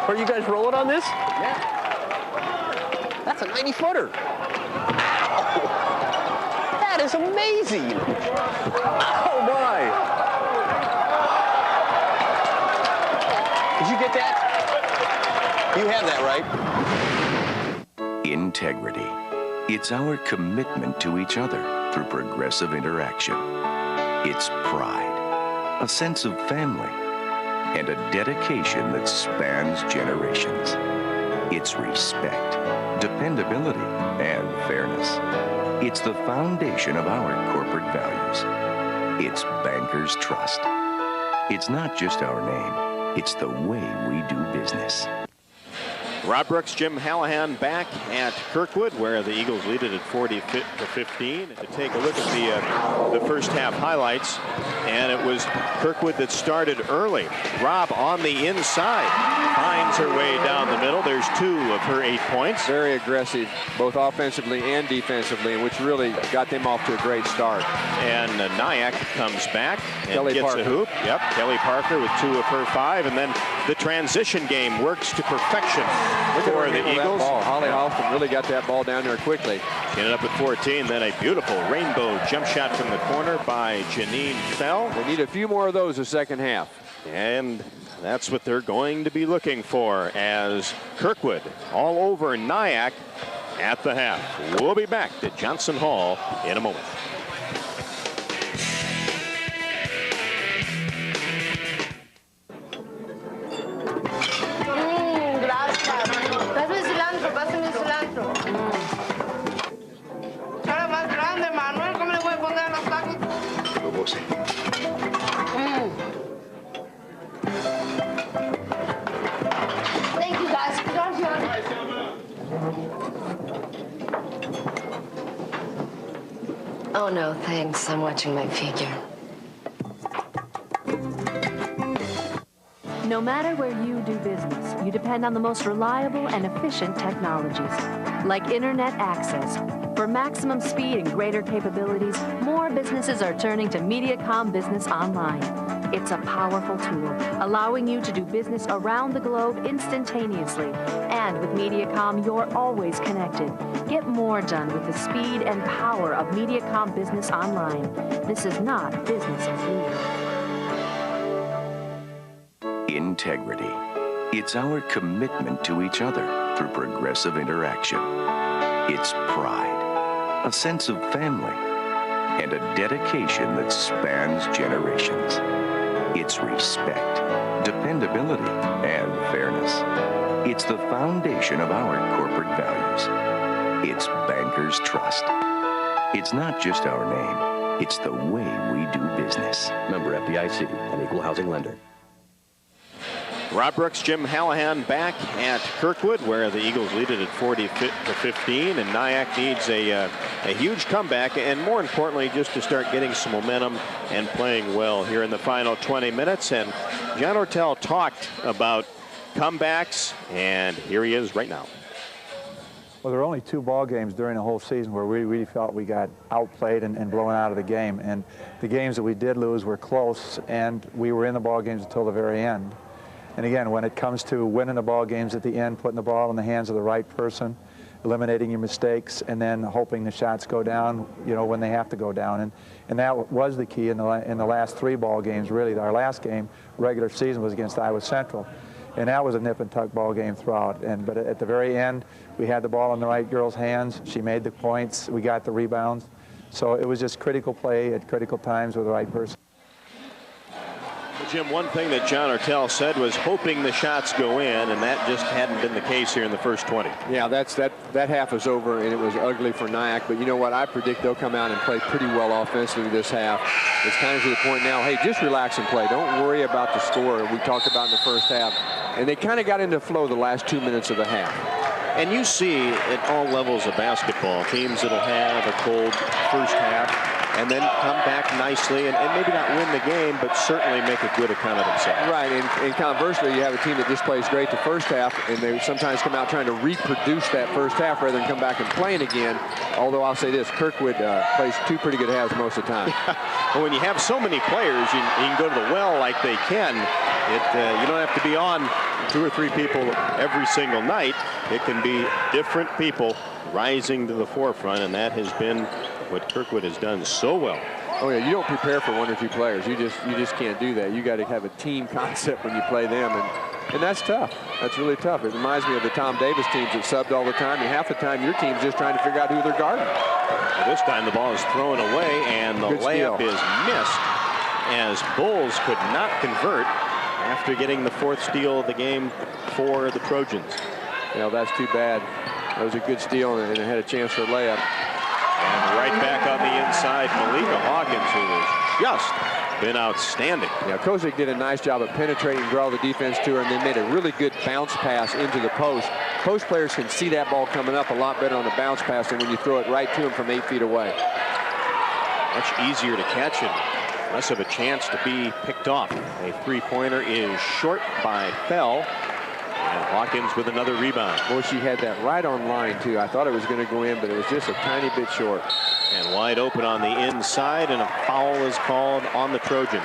Are you guys rolling on this? Yeah. That's a 90-footer. That is amazing. Oh, my. Did you get that? You have that, right? Integrity. It's our commitment to each other through progressive interaction. It's pride, a sense of family, and a dedication that spans generations. It's respect, dependability, and fairness. It's the foundation of our corporate values. It's bankers' trust. It's not just our name, it's the way we do business. Rob Brooks, Jim Hallahan back at Kirkwood, where the Eagles lead it at 40-15. To take a look at the first half highlights, and it was Kirkwood that started early. Rob on the inside finds her way down the middle. There's 2 of her 8 points. Very aggressive, both offensively and defensively, which really got them off to a great start. And NIACC comes back and Kelly gets Parker. a hoop. Yep, Kelly Parker with 2 of her 5, and then the transition game works to perfection. Look at for her the handle that Eagles. ball. Holly Hoffman really got that ball down there quickly. Ended up at 14. Then a beautiful rainbow jump shot from the corner by Janine Fell. They need a few more of those the second half. And that's what they're going to be looking for as Kirkwood all over NIACC at the half. We'll be back to Johnson Hall in a moment. Pásame cilantro, pásame cilantro. Cara más grande, Manuel, ¿cómo le voy a poner los tacos? Thank you, guys. Oh, no, thanks. I'm watching my figure. No matter where you do business, you depend on the most reliable and efficient technologies, like internet access. For maximum speed and greater capabilities, more businesses are turning to MediaCom Business Online. It's a powerful tool, allowing you to do business around the globe instantaneously. And with MediaCom, you're always connected. Get more done with the speed and power of MediaCom Business Online. This is not business as usual. Integrity. It's our commitment to each other through progressive interaction. It's pride, a sense of family, and a dedication that spans generations. It's respect, dependability, and fairness. It's the foundation of our corporate values. It's bankers' trust. It's not just our name, it's the way we do business. Member FDIC, an equal housing lender. Rob Brooks, Jim Hallahan back at Kirkwood, where the Eagles lead it at 40-15, and NIACC needs a huge comeback, and more importantly, just to start getting some momentum and playing well here in the final 20 minutes. And John Ortel talked about comebacks, and here he is right now. Well, there were only 2 ball games during the whole season where we really felt we got outplayed and blown out of the game. And the games that we did lose were close, and we were in the ball games until the very end. And again, when it comes to winning the ball games at the end, putting the ball in the hands of the right person, eliminating your mistakes, and then hoping the shots go down, you know, when they have to go down. And that was the key in the last 3 ball games, really. Our last game, regular season, was against Iowa Central. And that was a nip and tuck ball game throughout. But at the very end, we had the ball in the right girl's hands. She made the points. We got the rebounds. So it was just critical play at critical times with the right person. Jim, one thing that John Ortel said was hoping the shots go in, and that just hadn't been the case here in the first 20. Yeah, that half is over, and it was ugly for NIACC. But you know what? I predict they'll come out and play pretty well offensively this half. It's kind of to the point now, hey, just relax and play. Don't worry about the score we talked about in the first half. And they kind of got into flow the last 2 minutes of the half. And you see at all levels of basketball, teams that'll have a cold first half and then come back nicely and maybe not win the game, but certainly make a good account of themselves. Right, and conversely, you have a team that just plays great the first half, and they sometimes come out trying to reproduce that first half rather than come back and playing again. Although I'll say this, Kirkwood plays 2 pretty good halves most of the time. Well, when you have so many players, you can go to the well like they can. You don't have to be on 2 or 3 people every single night. It can be different people rising to the forefront, and that has been what Kirkwood has done so well. Oh yeah, you don't prepare for 1 or 2 players. You just can't do that. You got to have a team concept when you play them, and that's tough. That's really tough. It reminds me of the Tom Davis teams that subbed all the time, and half the time your team's just trying to figure out who they're guarding. Well, this time the ball is thrown away, and the layup is missed as Bulls could not convert after getting the 4th steal of the game for the Trojans. Yeah, that's too bad. That was a good steal, and it had a chance for a layup. And right back on the inside, Malika Hawkins, who has just been outstanding. Yeah, Kozik did a nice job of penetrating and draw the defense to her, and they made a really good bounce pass into the post. Post players can see that ball coming up a lot better on the bounce pass than when you throw it right to them from 8 feet away. Much easier to catch and less of a chance to be picked off. A 3-pointer is short by Fell. And Hawkins with another rebound. Boy, she had that right on line, too. I thought it was going to go in, but it was just a tiny bit short. And wide open on the inside, and a foul is called on the Trojans.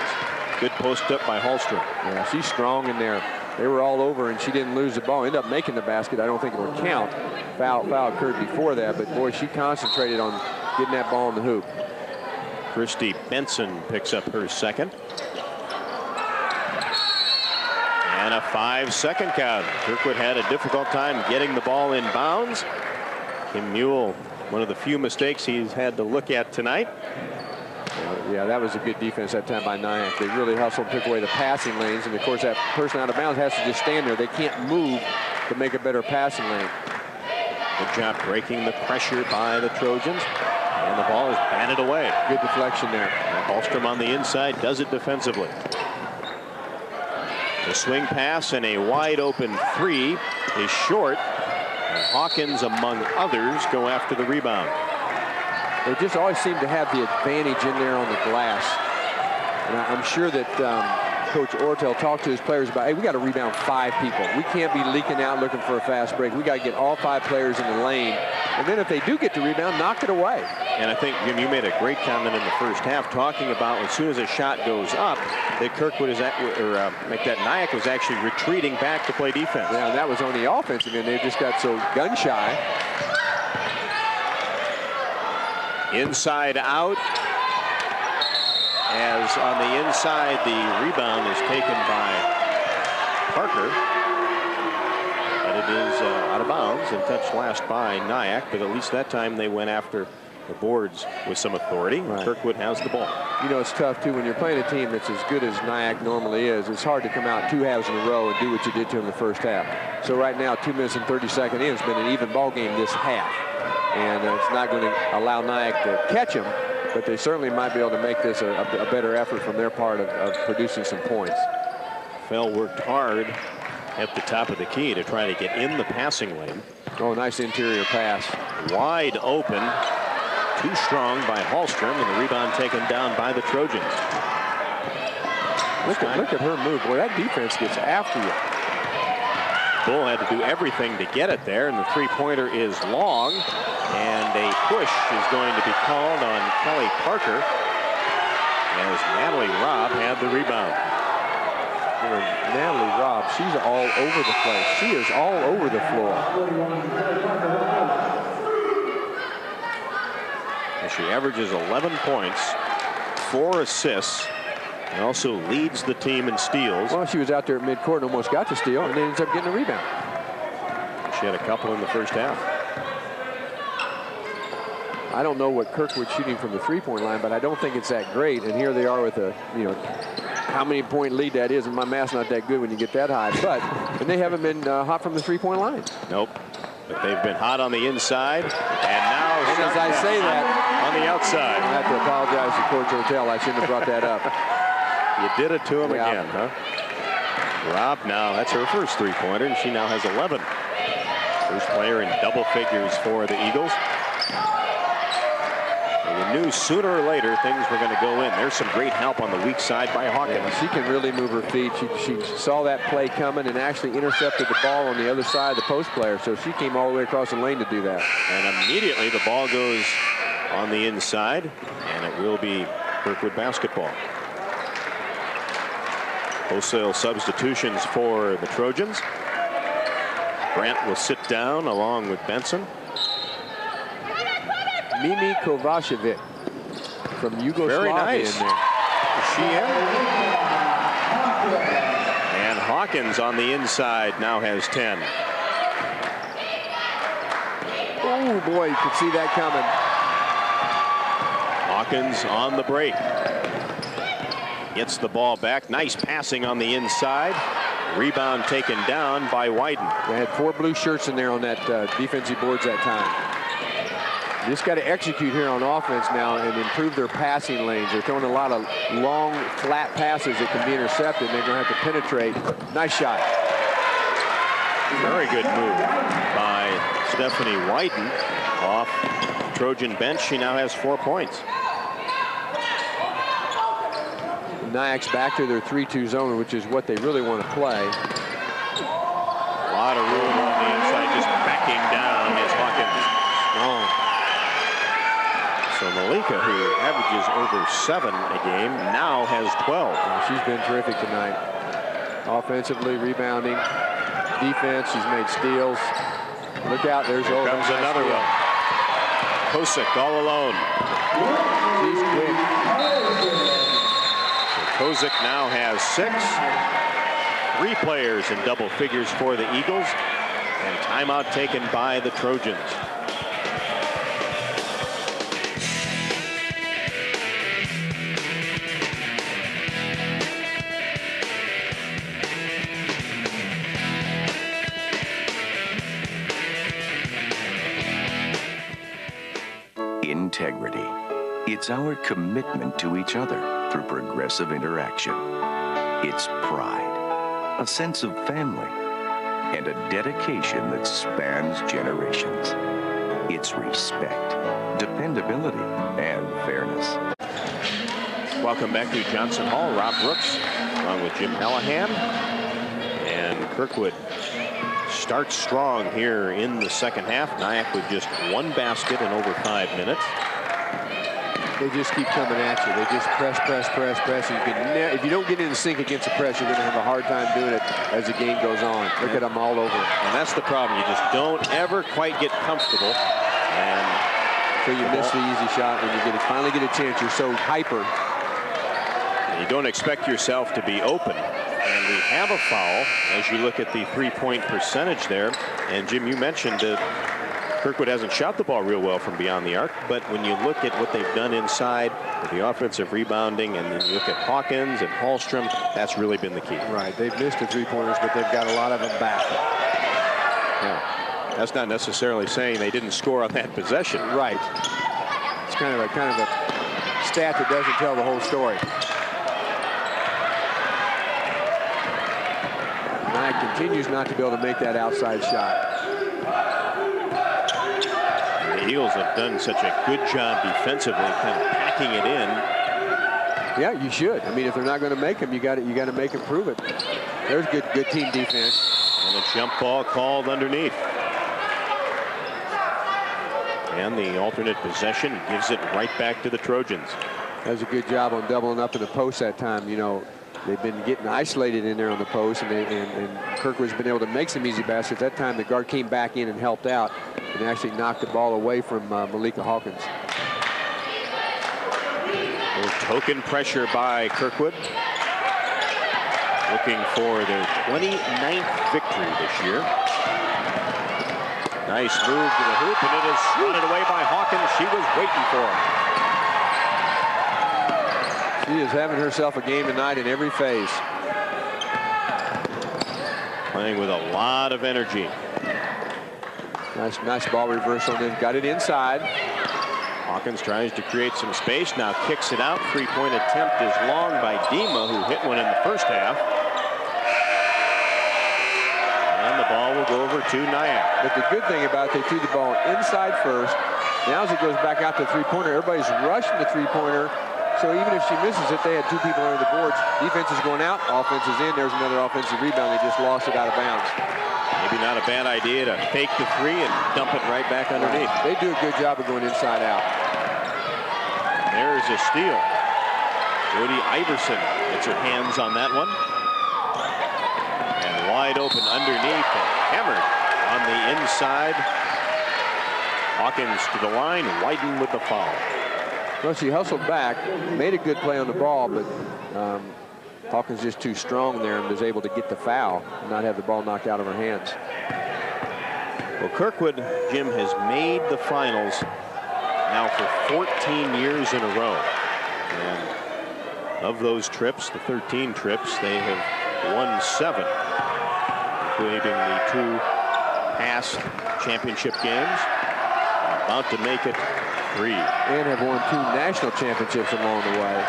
Good post up by Hallstrom. Yeah, she's strong in there. They were all over, and she didn't lose the ball. Ended up making the basket. I don't think it would count. Foul occurred before that, but boy, she concentrated on getting that ball in the hoop. Christy Benson picks up her second. And a 5-second count. Kirkwood had a difficult time getting the ball in bounds. Kim Mule, one of the few mistakes he's had to look at tonight. Yeah, that was a good defense that time by NIACC. They really hustled, took away the passing lanes, and of course that person out of bounds has to just stand there. They can't move to make a better passing lane. Good job breaking the pressure by the Trojans. And the ball is batted away. Good deflection there. And Hallstrom on the inside does it defensively. The swing pass and a wide open 3 is short. And Hawkins, among others, go after the rebound. They just always seem to have the advantage in there on the glass. And I'm sure that Coach Ortel talked to his players about, hey, we got to rebound 5 people. We can't be leaking out looking for a fast break. We got to get all 5 players in the lane. And then if they do get the rebound, knock it away. And I think, Jim, you made a great comment in the first half talking about as soon as a shot goes up, that Kirkwood is that NIACC was actually retreating back to play defense. Yeah, and that was on the offensive end. They just got so gun shy. Inside out. As on the inside, the rebound is taken by Parker. And it is out of bounds and touched last by NIACC, but at least that time they went after the boards with some authority. Right. Kirkwood has the ball. You know, it's tough, too, when you're playing a team that's as good as NIACC normally is. It's hard to come out 2 halves in a row and do what you did to them the first half. So right now, 2 minutes and 32 in, it's been an even ball game this half. And it's not going to allow NIACC to catch them, but they certainly might be able to make this a better effort from their part of producing some points. Fell worked hard at the top of the key to try to get in the passing lane. Oh, nice interior pass. Wide open. Too strong by Hallstrom, and the rebound taken down by the Trojans. Look at her move. Boy, that defense gets after you. Bull had to do everything to get it there, and the 3-pointer is long, and a push is going to be called on Kelly Parker as Natalie Robb had the rebound. Natalie Robb, she's all over the place. She is all over the floor. And she averages 11 points, 4 assists, and also leads the team in steals. Well, she was out there at midcourt and almost got the steal, and then ends up getting a rebound. She had a couple in the first half. I don't know what Kirkwood's shooting from the three-point line, but I don't think it's that great. And here they are with a, you know, how many point lead that is, and my math's not that good when you get that high. But and they haven't been hot from the three-point line. Nope. But they've been hot on the inside, and now as I say that, on the outside. I have to apologize to Coach Hotel. I shouldn't have brought that up. You did it to him again, huh? Rob, now that's her first three-pointer, and she now has 11. First player in double figures for the Eagles. And you knew sooner or later things were going to go in. There's some great help on the weak side by Hawkins. Yeah, she can really move her feet. She saw that play coming and actually intercepted the ball on the other side of the post player. So she came all the way across the lane to do that. And immediately the ball goes on the inside, and it will be Kirkwood basketball. Wholesale substitutions for the Trojans. Brandt will sit down along with Benson. Mimi Kovacevic from Yugoslavia. Very nice. In there. Is she in? And Hawkins on the inside now has 10. Oh boy, you could see that coming. Hawkins on the break. Gets the ball back. Nice passing on the inside. Rebound taken down by Wyden. They had 4 blue shirts in there on that defensive boards that time. You just got to execute here on offense now and improve their passing lanes. They're throwing a lot of long, flat passes that can be intercepted. They're going to have to penetrate. Nice shot. Very good move by Stephanie Wyden off Trojan bench. She now has 4 points. NIACC's back to their 3-2 zone, which is what they really want to play. A lot of room on the inside, just backing down as Hawkins. Oh. So Malika, who averages over 7 a game, now has 12. She's been terrific tonight. Offensively, rebounding, defense, she's made steals. Look out, there's Here comes another one. Kosick all alone. She's quick. Kosick now has 6. 3 players in double figures for the Eagles, and timeout taken by the Trojans. Integrity. It's our commitment to each other through progressive interaction. It's pride, a sense of family, and a dedication that spans generations. It's respect, dependability, and fairness. Welcome back to Johnson Hall. Rob Brooks along with Jim Hallahan. And Kirkwood starts strong here in the second half. NIACC with just 1 basket in over 5 minutes. They just keep coming at you. They just press. If you don't get in the sync against the press, you're going to have a hard time doing it as the game goes on. Look at them all over. And that's the problem. You just don't ever quite get comfortable. And so you miss the easy shot when you finally get a chance. You're so hyper. And you don't expect yourself to be open. And we have a foul as you look at the 3-point percentage there. And Jim, you mentioned that Kirkwood hasn't shot the ball real well from beyond the arc, but when you look at what they've done inside with the offensive rebounding, and then you look at Hawkins and Hallstrom, that's really been the key. Right, they've missed the 3-pointers, but they've got a lot of them back. Yeah, that's not necessarily saying they didn't score on that possession. Right. It's kind of a stat that doesn't tell the whole story. Knight continues not to be able to make that outside shot. The Eagles have done such a good job defensively, kind of packing it in. Yeah, you should. I mean, if they're not going to make them, you got to make them prove it. There's good team defense. And a jump ball called underneath. And the alternate possession gives it right back to the Trojans. That was a good job on doubling up in the post that time. You know, they've been getting isolated in there on the post, and Kirkwood's been able to make some easy baskets. That time the guard came back in and helped out and actually knocked the ball away from Malika Hawkins. A little token pressure by Kirkwood. Looking for their 29th victory this year. Nice move to the hoop, and it is swatted away by Hawkins. She was waiting for him. She is having herself a game tonight in every phase. Playing with a lot of energy. Nice ball reversal, then got it inside. Hawkins tries to create some space, now kicks it out. Three-point attempt is long by Dima, who hit one in the first half. And the ball will go over to NIACC. But the good thing about it, they threw the ball inside first. Now as it goes back out to three-pointer, everybody's rushing the three-pointer. So even if she misses it, they had two people under the boards. Defense is going out, offense is in. There's another offensive rebound. They just lost it out of bounds. Maybe not a bad idea to fake the three and dump it right back underneath. They do a good job of going inside out. There's a steal. Jody Iverson gets her hands on that one. And wide open underneath and hammered on the inside. Hawkins to the line, Wyden with the foul. Well, she hustled back, made a good play on the ball, but Hawkins just too strong there and was able to get the foul and not have the ball knocked out of her hands. Well, Kirkwood, Jim, has made the finals now for 14 years in a row. And of those trips, the 13 trips, they have won 7, including the 2 past championship games. About to make it 3. And have won 2 national championships along the way.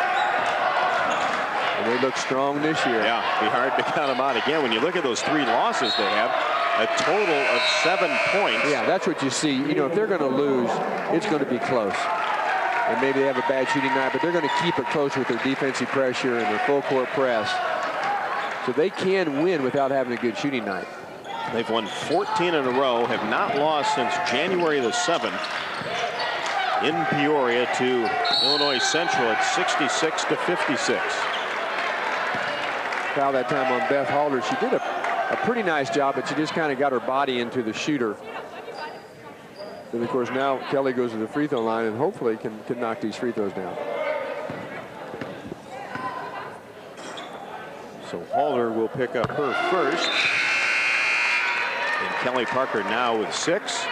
And they look strong this year. Yeah, be hard to count them out again. When you look at those 3 losses they have, a total of 7 points. Yeah, that's what you see. You know, if they're going to lose, it's going to be close. And maybe they have a bad shooting night, but they're going to keep it close with their defensive pressure and their full court press. So they can win without having a good shooting night. They've won 14 in a row, have not lost since January the 7th in Peoria to Illinois Central at 66-56. Foul that time on Beth Halder. She did a pretty nice job, but she just kind of got her body into the shooter. And of course now Kelly goes to the free throw line and hopefully can knock these free throws down. So Halder will pick up her first. And Kelly Parker now with 6.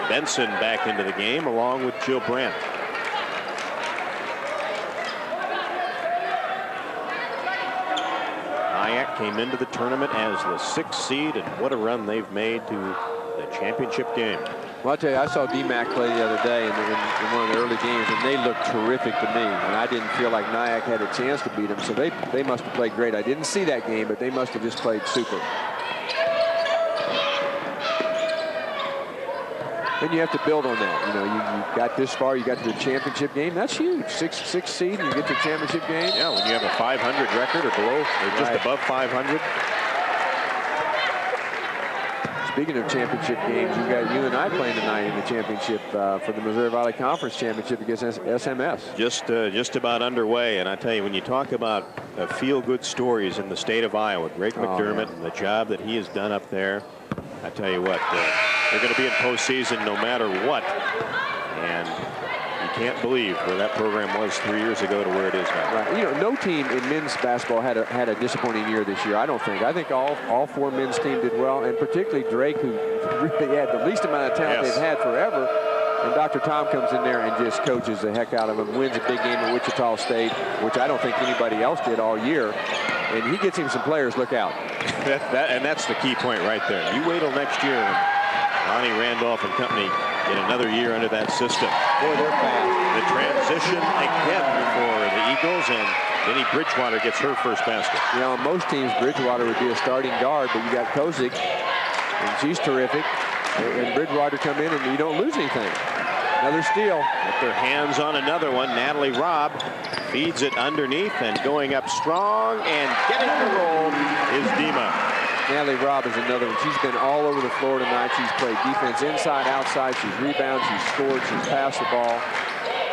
Benson back into the game along with Jill Brandt. NIACC came into the tournament as the 6th seed, and what a run they've made to the championship game. Well, I'll tell you, I saw DMACC play the other day in one of the early games, and they looked terrific to me. And I didn't feel like NIACC had a chance to beat them, so they must have played great. I didn't see that game, but they must have just played super. And you have to build on that. You know, you got this far, you got to the championship game. That's huge. Sixth seed, and you get to the championship game. Yeah, when you have a 500 record or below, or just above 500. Speaking of championship games, you got you and I playing tonight in the championship for the Missouri Valley Conference Championship against SMS. Just about underway, and I tell you, when you talk about feel-good stories in the state of Iowa, Greg McDermott and the job that he has done up there, I tell you what, they're going to be in postseason no matter what, and you can't believe where that program was 3 years ago to where it is now. Right. You know, no team in men's basketball had a disappointing year this year. I don't think. I think all 4 men's teams did well, and particularly Drake, who really had the least amount of talent they've had forever. And Dr. Tom comes in there and just coaches the heck out of them. Wins a big game at Wichita State, which I don't think anybody else did all year. And he gets him some players. Look out. And that's the key point right there. You wait till next year when Ronnie Randolph and company get another year under that system. Boy, they're fast. The transition again for the Eagles, and Denny Bridgewater gets her first basket. You know, on most teams, Bridgewater would be a starting guard, but you got Kozik, and she's terrific. And Bridgewater come in, and you don't lose anything. Another steal. Get their hands on another one. Natalie Robb feeds it underneath, and going up strong and getting the roll is Dima. Natalie Robb is another one. She's been all over the floor tonight. She's played defense inside, outside. She's rebounded, she's scored, she's passed the ball.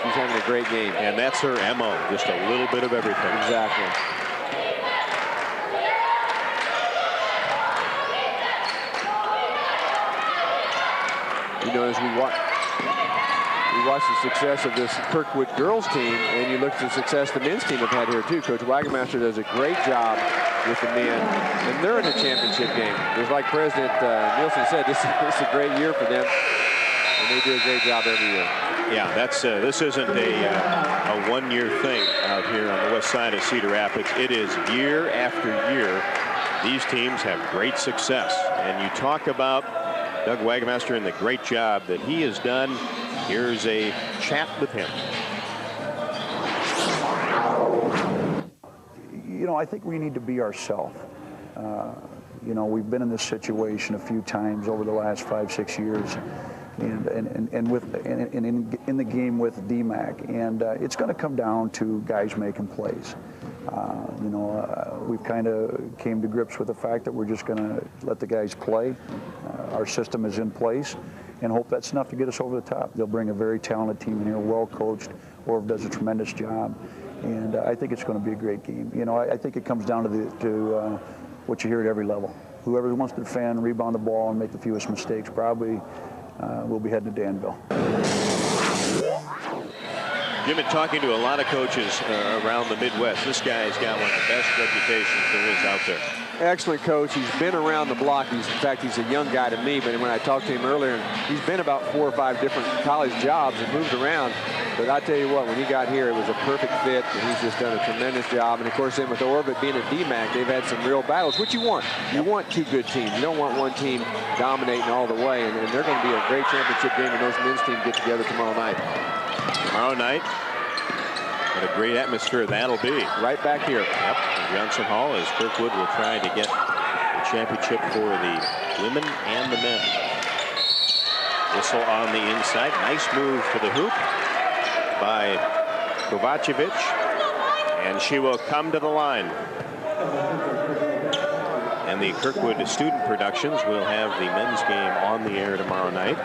She's having a great game. And that's her MO, just a little bit of everything. Exactly. You know, as we watch, you watch the success of this Kirkwood girls team, and you look at the success the men's team have had here too. Coach Wagenmaster does a great job with the men, and they're in the championship game. It's like President Nielsen said, this is a great year for them, and they do a great job every year. Yeah, that's this isn't a one-year thing out here on the west side of Cedar Rapids. It is year after year. These teams have great success, and you talk about Doug Wagenmaster and the great job that he has done. Here's a chat with him. You know, I think we need to be ourselves. You know, we've been in this situation a few times over the last 5-6 years. And in the game with DMACC, and it's going to come down to guys making plays. You know, we've kind of came to grips with the fact that we're just going to let the guys play. Our system is in place, and hope that's enough to get us over the top. They'll bring a very talented team in here, well coached. Orv does a tremendous job, and I think it's going to be a great game. You know, I think it comes down to what you hear at every level. Whoever wants to defend, rebound the ball, and make the fewest mistakes probably. We'll be heading to Danville. You've been talking to a lot of coaches around the Midwest. This guy's got one of the best reputations there is out there. Excellent coach. He's been around the block. In fact, he's a young guy to me, but when I talked to him earlier, he's been about 4 or 5 different college jobs and moved around. But I tell you what, when he got here, it was a perfect fit, and he's just done a tremendous job. And of course, then with Orbit being at DMACC, they've had some real battles, which you want. You want 2 good teams. You don't want one team dominating all the way, and they're going to be a great championship game when those men's teams get together tomorrow night. Tomorrow night, what a great atmosphere that'll be. Right back here. Yep, in Johnson Hall, as Kirkwood will try to get the championship for the women and the men. Whistle on the inside. Nice move to the hoop by Kovacevic, and she will come to the line. And the Kirkwood Student Productions will have the men's game on the air tomorrow night.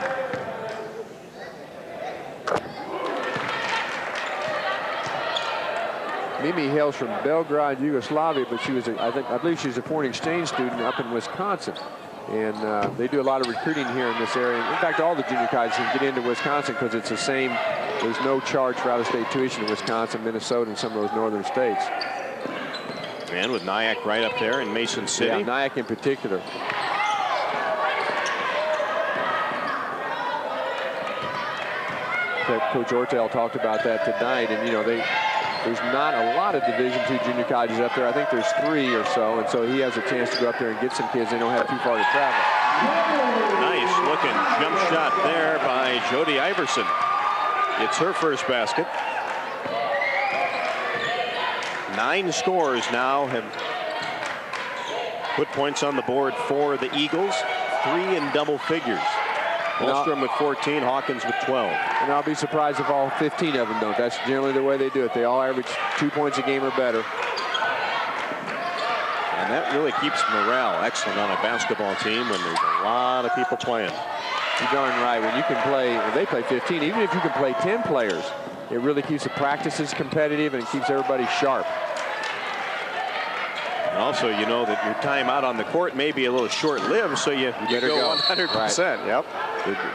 Mimi hails from Belgrade, Yugoslavia, but she was, I believe she's a foreign exchange student up in Wisconsin. And they do a lot of recruiting here in this area. In fact, all the junior colleges can get into Wisconsin because it's the same. There's no charge for out-of-state tuition in Wisconsin, Minnesota, and some of those northern states. And with NIACC right up there in Mason City. Yeah, NIACC in particular. Coach Ortel talked about that tonight, and you know there's not a lot of Division II junior colleges up there. I think there's 3 or so, and so he has a chance to go up there and get some kids. They don't have too far to travel. Nice looking jump shot there by Jody Iverson. It's her first basket. 9 scores now have put points on the board for the Eagles. 3 in double figures. Holstrom with 14, Hawkins with 12. And I'll be surprised if all 15 of them don't. That's generally the way they do it. They all average 2 points a game or better. And that really keeps morale excellent on a basketball team when there's a lot of people playing. You're darn right. When you can play, when they play 15, even if you can play 10 players, it really keeps the practices competitive and it keeps everybody sharp. And also, you know that your time out on the court may be a little short-lived, so you better go 100%. Right. Yep.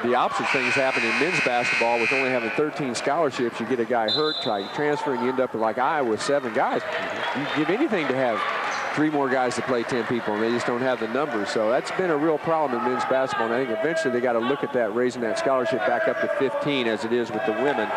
The opposite things happen in men's basketball with only having 13 scholarships. You get a guy hurt, try to transfer, and you end up like Iowa with 7 guys. You give anything to have 3 more guys to play 10 people, and they just don't have the numbers. So that's been a real problem in men's basketball, and I think eventually they got to look at that, raising that scholarship back up to 15 as it is with the women,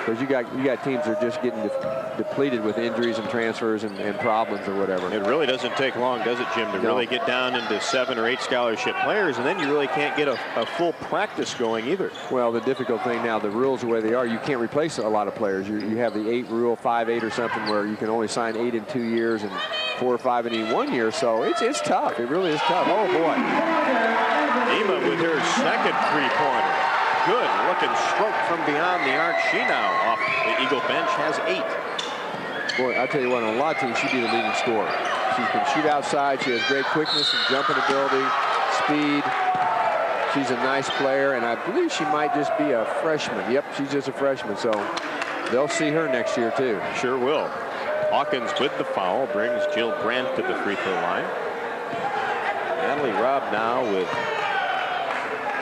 because you got teams that are just getting depleted with injuries and transfers and problems or whatever. It really doesn't take long, does it, Jim, to really get down into 7 or 8 scholarship players, and then you really can't get a full practice going either. Well, the difficult thing now, the rules the way they are, you can't replace a lot of players. You have the 8 rule, 5-8 or something, where you can only sign 8 in 2 years and 4 or 5 in any 1 year. So it's tough. It really is tough. Oh boy. Ema with her second 3-pointer. Good looking stroke from beyond the arc. She now off the Eagle bench has 8. Boy, I tell you what, on a lot of teams, she'd be the leading scorer. She can shoot outside. She has great quickness and jumping ability, speed. She's a nice player, and I believe she might just be a freshman. Yep, she's just a freshman, so they'll see her next year, too. Sure will. Hawkins with the foul brings Jill Brandt to the free throw line. Natalie Robb now with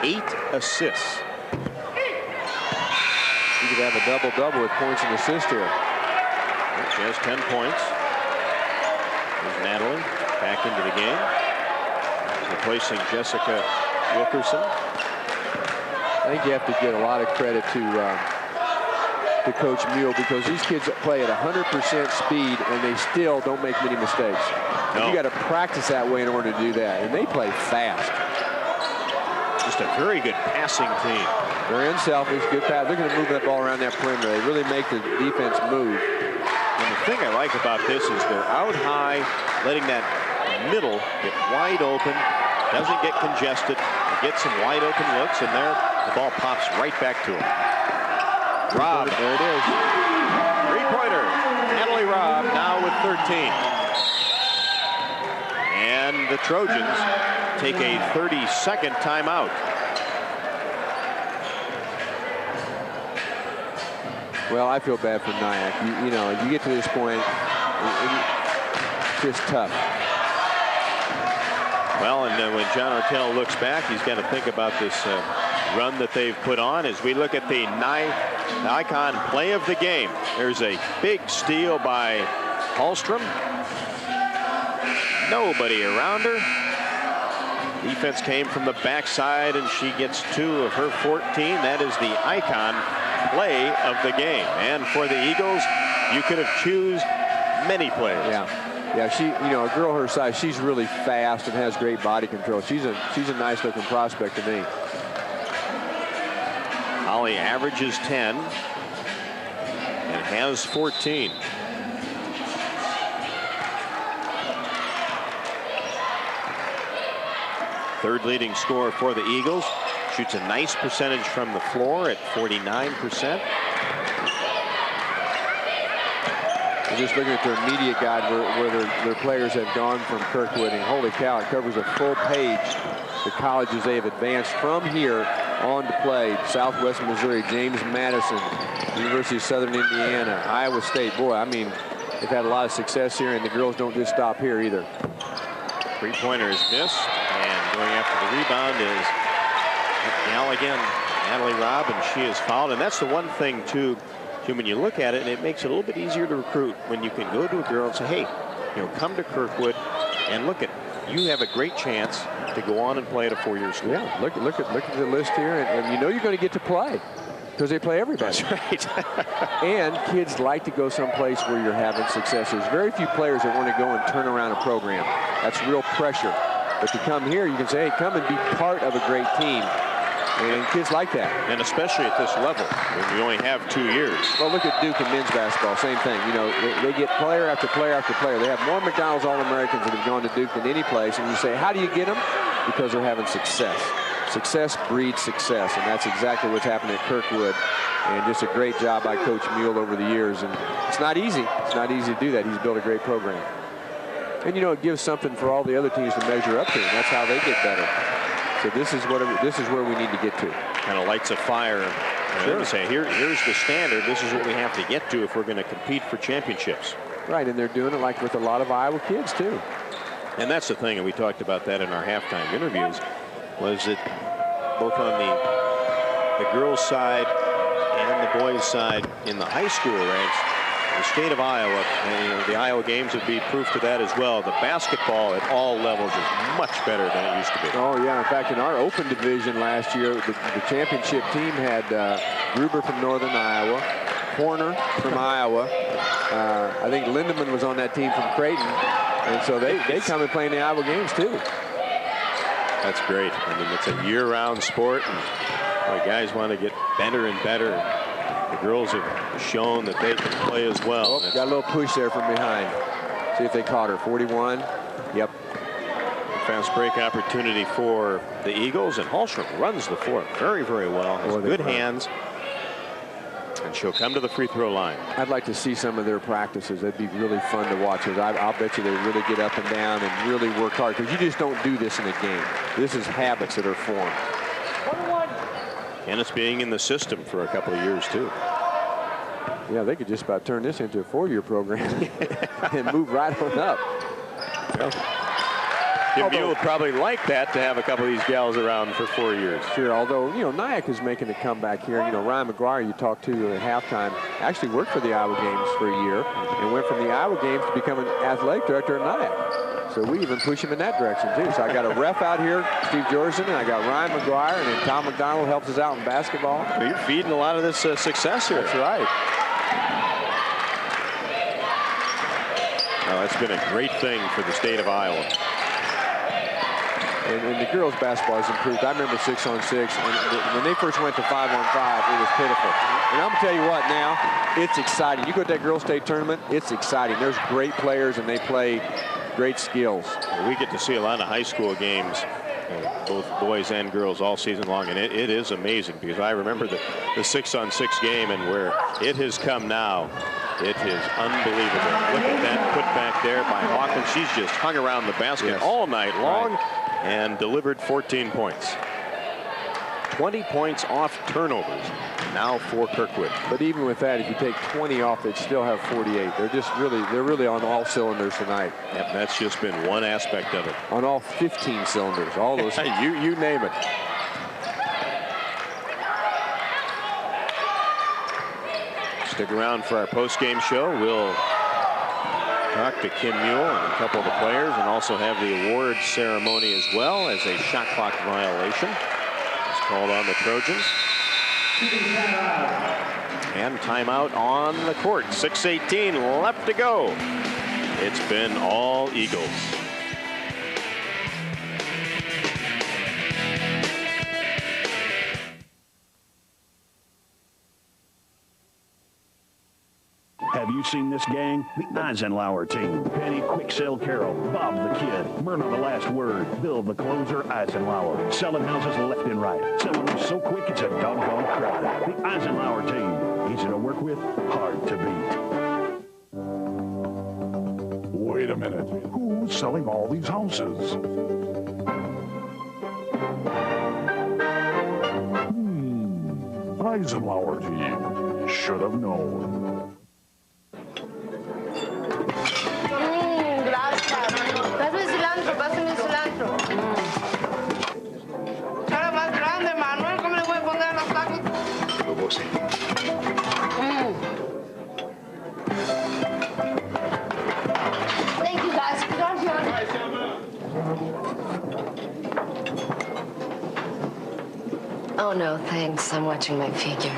8 assists. could have a double-double with points and assists here. She has 10 points. There's Natalie back into the game, replacing Jessica Wilkerson. I think you have to get a lot of credit to Coach Mule, because these kids play at 100% speed and they still don't make many mistakes. No. You got to practice that way in order to do that, and they play fast. Just a very good passing team. Very unselfish, good pass. They're going to move that ball around that perimeter. They really make the defense move. And the thing I like about this is they're out high, letting that middle get wide open, doesn't get congested, get some wide open looks, and there the ball pops right back to him. Robb, there it is. Three-pointer. Natalie Robb now with 13. And the Trojans take a 30-second timeout. Well, I feel bad for NIACC. You know, you get to this point, it's just tough. Well, and when John Ortell looks back, he's got to think about this run that they've put on. As we look at the Icon play of the game, there's a big steal by Hallstrom. Nobody around her. Defense came from the backside, and she gets 2 of her 14. That is the Icon play of the game. And for the Eagles, you could have choose many players. Yeah, she, you know, a girl her size, she's really fast and has great body control. She's a nice looking prospect to me. Holly averages 10 and has 14. Third leading scorer for the Eagles. Shoots a nice percentage from the floor at 49%. Just looking at their media guide where their players have gone from Kirkwood, and holy cow, it covers a full page. The colleges they have advanced from here on to play: Southwest Missouri, James Madison, University of Southern Indiana, Iowa State. Boy, I mean, they've had a lot of success here, and the girls don't just stop here either. Three-pointer is missed, and going after the rebound is now again Natalie Robb, and she is fouled. And that's the one thing too, when you look at it, and it makes it a little bit easier to recruit when you can go to a girl and say, hey, you know, come to Kirkwood and look at, you have a great chance to go on and play at a 4-year school. Yeah, look at the list here, and you know you're going to get to play because they play everybody. That's right. And kids like to go someplace where you're having success. There's very few players that want to go and turn around a program. That's real pressure. But to come here, you can say, hey, come and be part of a great team. And kids like that. And especially at this level, when you only have 2 years. Well, look at Duke and men's basketball, same thing. You know, they get player after player after player. They have more McDonald's All-Americans that have gone to Duke than any place. And you say, how do you get them? Because they're having success. Success breeds success, and that's exactly what's happening at Kirkwood. And just a great job by Coach Mule over the years. And it's not easy. It's not easy to do that. He's built a great program. And, you know, it gives something for all the other teams to measure up to, and that's how they get better. So this is where we need to get to. Kind of lights a fire. Sure. Say, here's the standard. This is what we have to get to if we're going to compete for championships. Right, and they're doing it like with a lot of Iowa kids too. And that's the thing, and we talked about that in our halftime interviews, was that both on the girls' side and the boys' side in the high school ranks, the state of Iowa, and, you know, the Iowa games would be proof to that as well. The basketball at all levels is much better than it used to be. Oh, yeah. In fact, in our open division last year, the championship team had Gruber from Northern Iowa, Horner from Iowa. I think Lindemann was on that team from Creighton. And so they come and play in the Iowa games, too. That's great. I mean, it's a year-round sport, and guys want to get better and better. The girls have shown that they can play as well. Oh, got a little push there from behind. See if they caught her. 41. Yep. Fast break opportunity for the Eagles, and Hallstrom runs the floor very, very well. Has good hands, and she'll come to the free throw line. I'd like to see some of their practices. That'd be really fun to watch. I'll bet you they really get up and down and really work hard, because you just don't do this in a game. This is habits that are formed. And it's being in the system for a couple of years, too. Yeah, they could just about turn this into a 4-year program and move right on up. Well, Kim Mule would probably like that, to have a couple of these gals around for 4 years. Sure, although, you know, NIACC is making a comeback here. You know, Ryan McGuire, you talked to at halftime, actually worked for the Iowa Games for a year and went from the Iowa Games to become an athletic director at NIACC. So we even push him in that direction, too. So I got a ref out here, Steve Jorgensen, and I got Ryan McGuire, and then Tom McDonald helps us out in basketball. Well, you're feeding a lot of this success here. That's right. Well, that's been a great thing for the state of Iowa. And the girls' basketball has improved. I remember 6-on-6, and when they first went to 5-on-5, it was pitiful. And I'm going to tell you what now, it's exciting. You go to that girls' state tournament, it's exciting. There's great players, and they play great skills. We get to see a lot of high school games, both boys and girls, all season long, and it is amazing, because I remember the 6-on-6 game, and where it has come now, it is unbelievable. Look at that put back there by Hawkins. She's just hung around the basket all night long. Right. And delivered 14 points. 20 points off turnovers now for Kirkwood. But even with that, if you take 20 off, they'd still have 48. They're really on all cylinders tonight. Yep, that's just been one aspect of it. On all 15 cylinders, all those. you name it. Stick around for our post-game show. We'll talk to Kim Mule and a couple of the players, and also have the awards ceremony as well, as a shot clock violation is called on the Trojans. And timeout on the court. 6:18 left to go. It's been all Eagles. Have you seen this gang? The Eisenhower team. Penny, Quicksell Carroll, Bob the Kid, Myrna the Last Word, Bill the Closer, Eisenhower. Selling houses left and right. Selling them so quick it's a doggone crowd. The Eisenhower team. Easy to work with, hard to beat. Wait a minute. Who's selling all these houses? Eisenhower team. Should have known. Pásame cilantro. Cara más grande, Manuel. ¿Cómo le voy a poner los tacos? Thank you, guys. Oh, no, thanks. I'm watching my figure.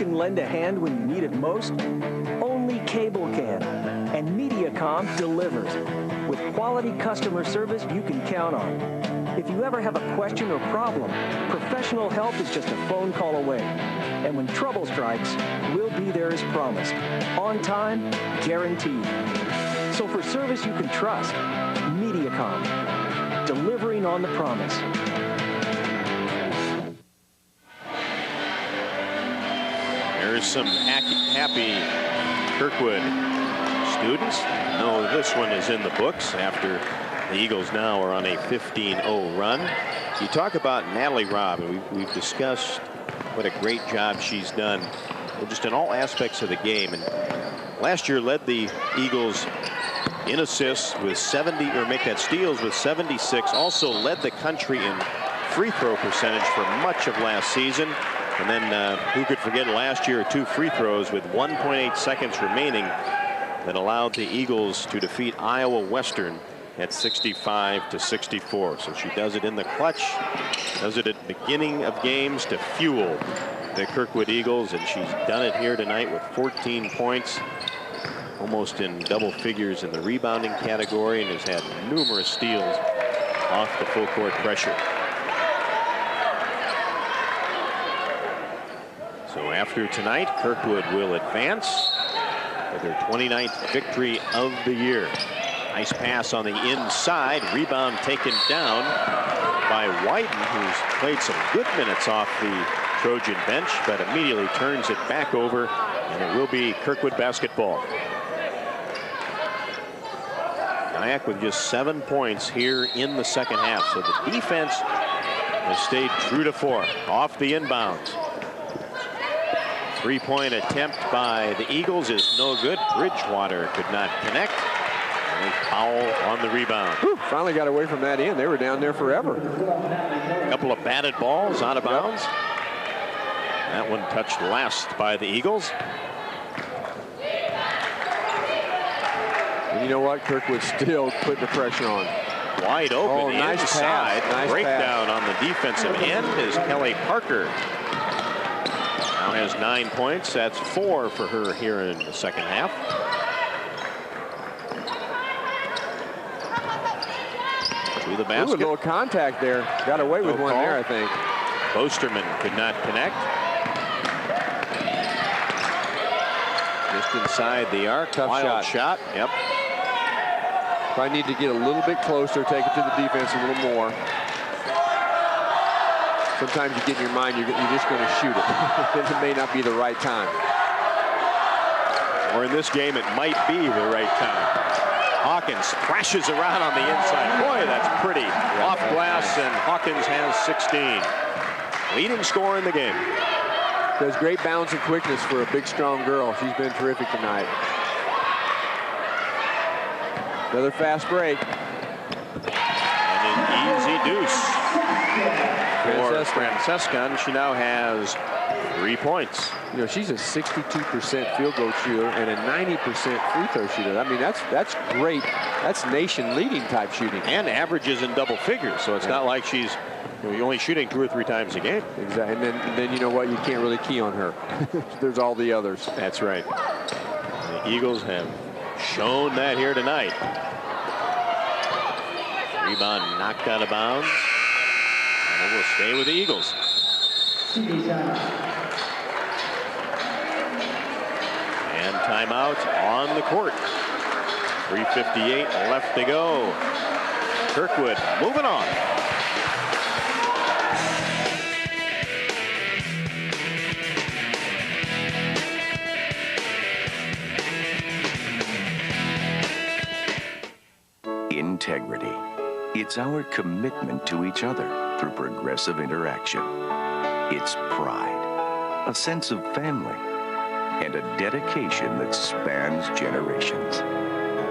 Lend a hand when you need it most? Only cable can. And MediaCom delivers with quality customer service you can count on. If you ever have a question or problem, professional help is just a phone call away. And when trouble strikes, we'll be there as promised. On time, guaranteed. So for service you can trust, MediaCom. Delivering on the promise. There's some happy Kirkwood students. No, this one is in the books after the Eagles now are on a 15-0 run. You talk about Natalie Robb, and we've discussed what a great job she's done just in all aspects of the game. And last year led the Eagles in assists with 70, or make that steals with 76. Also led the country in free throw percentage for much of last season. And then who could forget last year 2 free throws with 1.8 seconds remaining that allowed the Eagles to defeat Iowa Western at 65-64. So she does it in the clutch, does it at the beginning of games to fuel the Kirkwood Eagles, and she's done it here tonight with 14 points, almost in double figures in the rebounding category, and has had numerous steals off the full court pressure. So after tonight, Kirkwood will advance with their 29th victory of the year. Nice pass on the inside. Rebound taken down by Whiten, who's played some good minutes off the Trojan bench, but immediately turns it back over, and it will be Kirkwood basketball. NIACC with just 7 points here in the second half. So the defense has stayed true to form. Off the inbounds. Three-point attempt by the Eagles is no good. Bridgewater could not connect. And Powell on the rebound. Whew, finally got away from that end. They were down there forever. A couple of batted balls out of bounds. That one touched last by the Eagles. And you know what? Kirkwood still putting the pressure on. Wide open. Oh, nice inside. pass. Nice breakdown pass. on the defensive end is Kelly Parker. Now has 9 points. That's 4 for her here in the second half. To the basket. Ooh, a little contact there. Got away with one there, I think. Bosterman could not connect. Just inside the arc. Tough Wild shot. Yep. Probably need to get a little bit closer, take it to the defense a little more. Sometimes you get in your mind you're just going to shoot it. It may not be the right time. Or in this game, it might be the right time. Hawkins thrashes around on the inside. Boy, that's pretty. Off glass, and Hawkins has 16. Leading scorer in the game. Does great balance and quickness for a big, strong girl. She's been terrific tonight. Another fast break. And an easy deuce for Francesca, and she now has 3 points. You know, she's a 62% field goal shooter and a 90% free throw shooter. I mean, that's great. That's nation-leading type shooting. And averages in double figures, so it's not like she's only shooting 2 or 3 times a game. Exactly, and then you know what? You can't really key on her. There's all the others. That's right. The Eagles have shown that here tonight. Rebound knocked out of bounds. And it will stay with the Eagles. And timeout on the court. 3:58 left to go. Kirkwood moving on. Integrity. It's our commitment to each other through progressive interaction. It's pride, a sense of family, and a dedication that spans generations.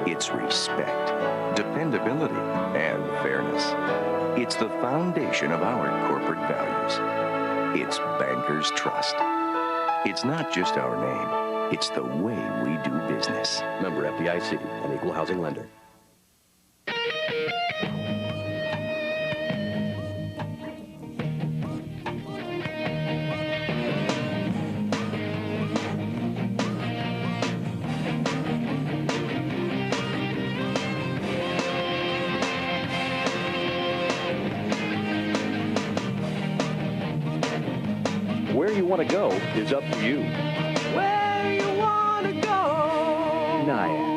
It's respect, dependability, and fairness. It's the foundation of our corporate values. It's Bankers Trust. It's not just our name, it's the way we do business. Member FDIC, an equal housing lender. Where you want to go is up to you. Where you want to go? NIACC.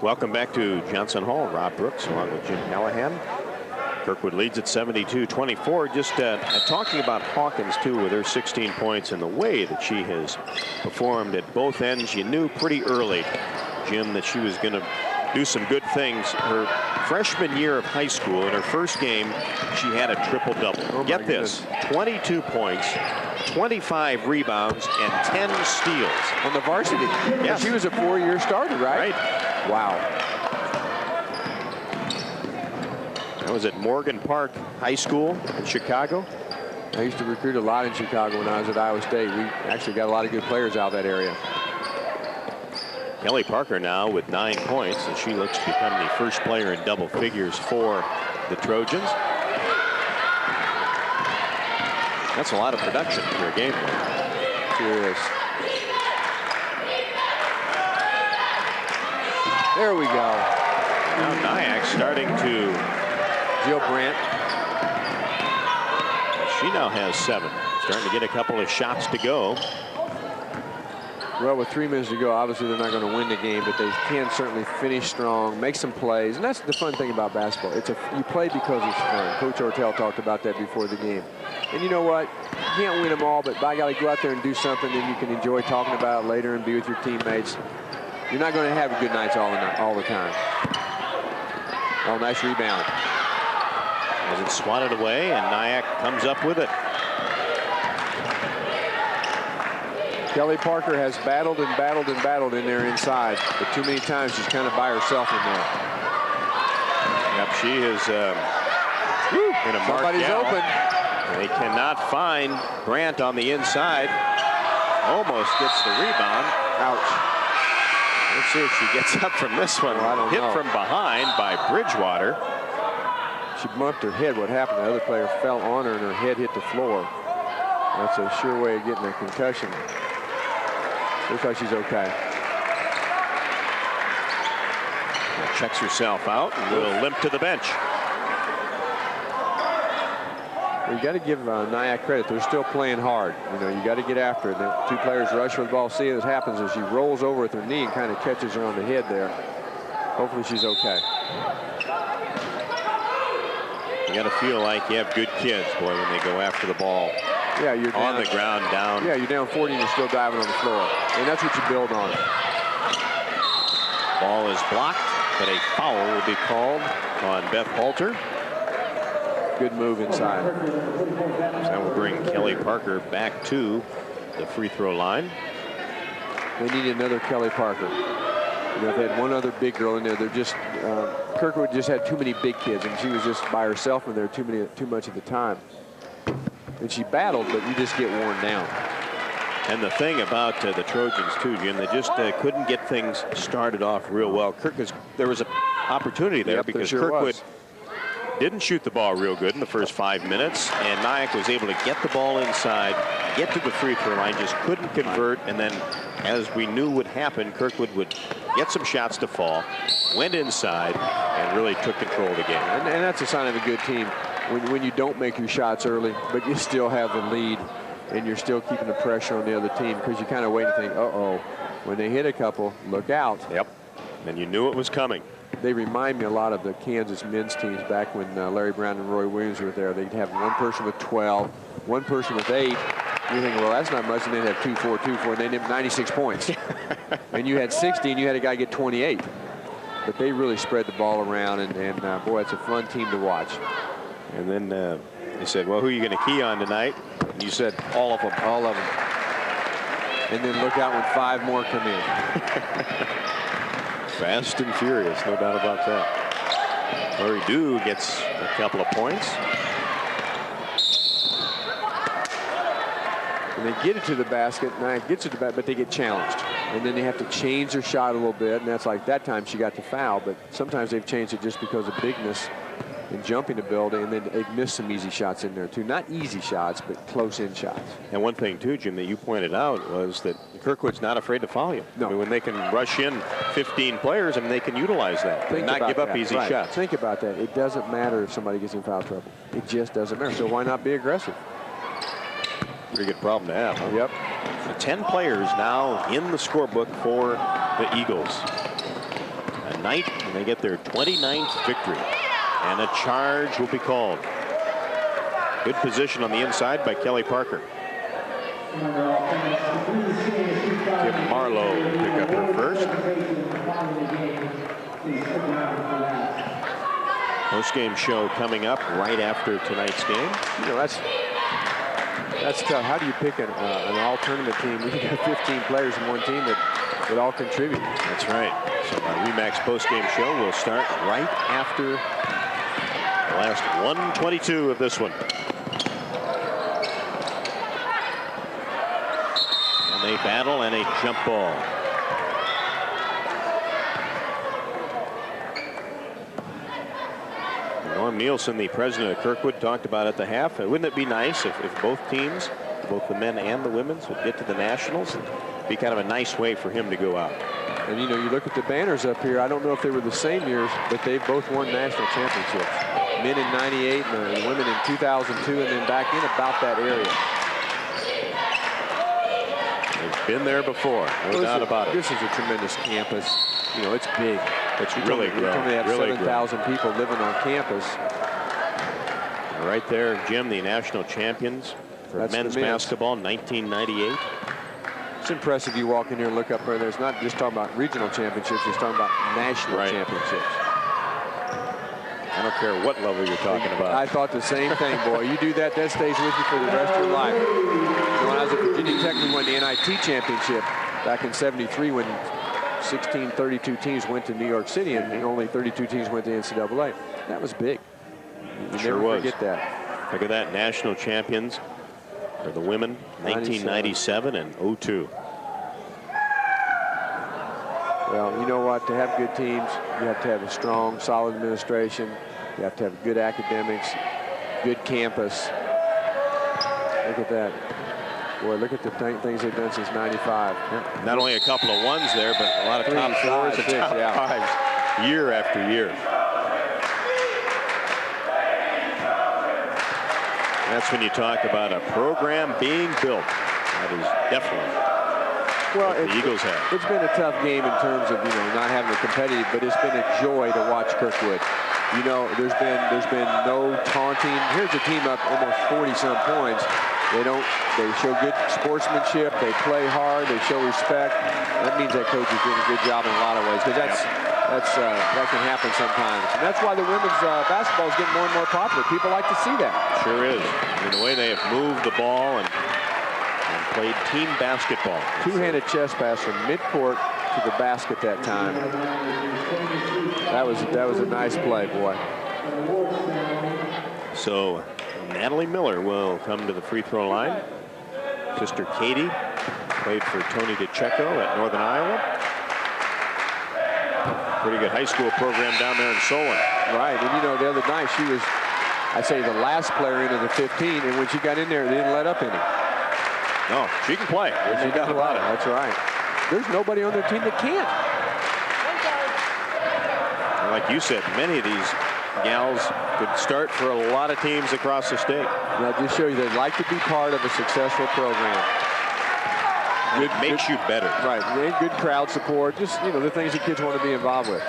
Welcome back to Johnson Hall. Rob Brooks along with Jim Callahan. Kirkwood leads at 72-24. Just talking about Hawkins, too, with her 16 points and the way that she has performed at both ends. You knew pretty early, Jim, that she was going to do some good things. Her freshman year of high school, in her first game, she had a triple-double. Oh, get this, 22 points, 25 rebounds, and 10 steals. On the varsity. Yes. She was a 4-year starter, right? Wow. That was at Morgan Park High School in Chicago. I used to recruit a lot in Chicago when I was at Iowa State. We actually got a lot of good players out of that area. Kelly Parker now with 9 points, and she looks to become the first player in double figures for the Trojans. That's a lot of production for a game. Sure is. There we go. Now NIACC starting to. Jill Brandt. She now has 7. Starting to get a couple of shots to go. Well, with 3 minutes to go, obviously they're not going to win the game, but they can certainly finish strong, make some plays. And that's the fun thing about basketball. You play because it's fun. Coach Ortel talked about that before the game. And you know what? You can't win them all, but by golly, go out there and do something that you can enjoy talking about later and be with your teammates. You're not going to have good nights all the time. Oh, nice rebound. As it's swatted away, and NIACC comes up with it. Kelly Parker has battled and battled and battled in there inside, but too many times she's kind of by herself in there. Yep, she is in a marked Somebody's gal. open. They cannot find Brandt on the inside. Almost gets the rebound. Ouch. Let's see if she gets up from this one. Well, I don't Hit know. from behind by Bridgewater. She bumped her head. What happened? The other player fell on her and her head hit the floor. That's a sure way of getting a concussion. Looks like she's okay. Checks herself out and will limp to the bench. Well, you got to give NIACC credit. They're still playing hard. You know, you got to get after it. The 2 players rush for the ball. See what happens as she rolls over with her knee and kind of catches her on the head there. Hopefully she's okay. You got to feel like you have good kids, boy, when they go after the ball. Yeah, you're on down, the ground, down. Yeah, you're down 40 and you're still diving on the floor. And that's what you build on. Ball is blocked, but a foul will be called on Beth Halter. Good move inside. So that will bring Kelly Parker back to the free throw line. They need another Kelly Parker. You know, they had one other big girl in there. They're just Kirkwood just had too many big kids, and she was just by herself in there too much at the time. And she battled, but you just get worn down. And the thing about the Trojans too, Jim, they just couldn't get things started off real well. There was an opportunity there because Kirkwood didn't shoot the ball real good in the first 5 minutes, and NIACC was able to get the ball inside, get to the free throw line, just couldn't convert. And then, as we knew would happen, Kirkwood would get some shots to fall, went inside, and really took control of the game. And that's a sign of a good team. When you don't make your shots early, but you still have the lead, and you're still keeping the pressure on the other team, because you kind of wait and think, uh-oh, when they hit a couple, look out. Yep, and you knew it was coming. They remind me a lot of the Kansas men's teams back when Larry Brown and Roy Williams were there. They'd have one person with 12, one person with 8. You think, well, that's not much, and they'd have 2, 4, 2, 4, and they'd have 96 points. And you had 60, and you had a guy get 28. But they really spread the ball around, and boy, it's a fun team to watch. And then they said, well, who are you going to key on tonight? And you said, all of them. All of them. And then look out when 5 more come in. Fast and furious, no doubt about that. Larry Dew gets a couple of points. And they get it to the basket, NIACC gets it to the basket, but they get challenged. And then they have to change their shot a little bit, and that's like that time she got the foul, but sometimes they've changed it just because of bigness and jumping the building, and then they've missed some easy shots in there too. Not easy shots, but close-in shots. And one thing too, Jim, that you pointed out was that Kirkwood's not afraid to foul you. No. I mean, when they can rush in 15 players, I mean, they can utilize that and not give up easy shots. Think about that. It doesn't matter if somebody gets in foul trouble. It just doesn't matter. So why not be aggressive? Pretty good problem to have. Huh? Yep. So 10 players now in the scorebook for the Eagles. A night when they get their 29th victory. And a charge will be called. Good position on the inside by Kelly Parker. Kim Marlowe pick up her first. Post-game show coming up right after tonight's game. You know, that's tough. How do you pick an all-tournament team when you got 15 players in one team that all contribute? That's right. So our Remax post-game show will start right after the last 122 of this one. And they battle and a jump ball. Norm Nielsen, the president of Kirkwood, talked about at the half. Wouldn't it be nice if both teams, both the men and the women's, would get to the Nationals? It'd be kind of a nice way for him to go out. And, you know, you look at the banners up here. I don't know if they were the same years, but they both won national championships. Men in 98 and the women in 2002, and then back in about that area. They've been there before, no doubt about it. This is a tremendous campus. You know, it's big. It's really grown. You told me they have really 7,000 people living on campus. Right there, Jim, the national champions for men's basketball, 1998. It's impressive you walk in here and look up there. There's not just talking about regional championships, he's talking about national championships. I don't care what level you're talking about. I thought the same thing, boy. You do that, that stays with you for the rest of your life. When I was at Virginia Tech, we won the NIT championship back in '73 when 32 teams went to New York City and only 32 teams went to NCAA. That was big. You Sure never was. forget that. Look at that, national champions for the women, 1997 and 02. Well, you know what? To have good teams, you have to have a strong, solid administration. You have to have good academics, good campus. Look at that. Boy, look at the things they've done since '95. Yeah. Not only a couple of ones there, but a lot of top fours and top fives year after year. That's when you talk about a program being built. That is definitely what the Eagles have. It's been a tough game in terms of, you know, not having a competitive, but it's been a joy to watch Kirkwood. You know, there's been no taunting. Here's a team up almost 40-some points. They show good sportsmanship. They play hard. They show respect. That means that coach is doing a good job in a lot of ways, because that can happen sometimes. And that's why the women's basketball is getting more and more popular. People like to see that. Sure is. I mean, the way they have moved the ball and played team basketball. Two-handed chest pass from midcourt to the basket that time. That was a nice play, boy. So Natalie Miller will come to the free throw line. Sister Katie played for Tony DeCecco at Northern Iowa. Pretty good high school program down there in Solon. Right, and you know, the other night she was, I'd say, the last player into the 15, and when she got in there, they didn't let up any. No, she can play. There's no doubt about it. That's right. There's nobody on their team that can't. And like you said, many of these gals could start for a lot of teams across the state. Now, just show you they like to be part of a successful program. It makes you better. Right. And good crowd support. Just, you know, the things that kids want to be involved with.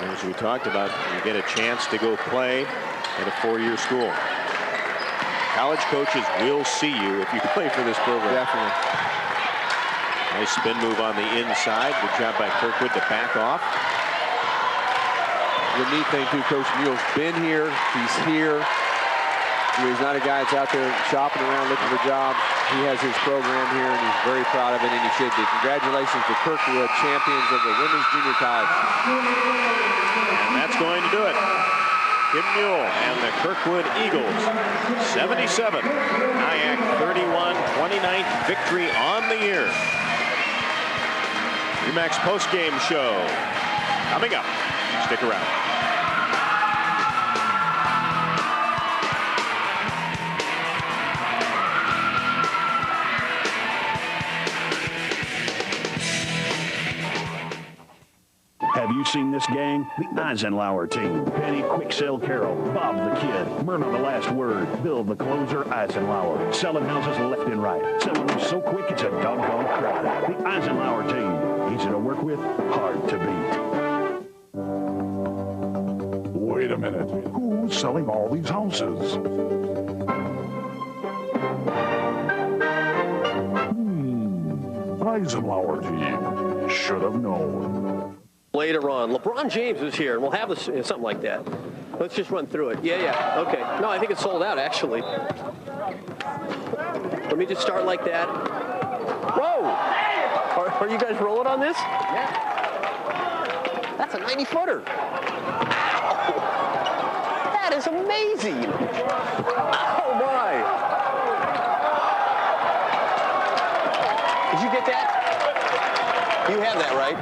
And as we talked about, you get a chance to go play at a four-year school. College coaches will see you if you play for this program. Definitely. Nice spin move on the inside. Good job by Kirkwood to back off. The neat thing, too, Coach Mule's been here. He's here. He's not a guy that's out there shopping around looking for jobs. He has his program here, and he's very proud of it, and he should be. Congratulations to Kirkwood, champions of the Women's Junior College. And that's going to do it. Kim Mule and the Kirkwood Eagles, 77. NIACC 31, 29th victory on the year. UMAC's post-game show coming up. Stick around. Have you seen this gang? The Eisenhower team. Penny, Quicksell Carroll, Bob the Kid, Myrna the Last Word, Bill the Closer, Eisenhower. Selling houses left and right. Selling them so quick it's a doggone crowd. The Eisenhower team. Easy to work with, hard to beat. Wait a minute. Who's selling all these houses? Eisenhower team. Should have known. Later on, LeBron James is here, and we'll have this, something like that. Let's just run through it. Yeah, okay. No, I think it's sold out, actually. Let me just start like that. Whoa! Are you guys rolling on this? Yeah. That's a 90-footer. That is amazing. Oh, my. Did you get that? You have that, right?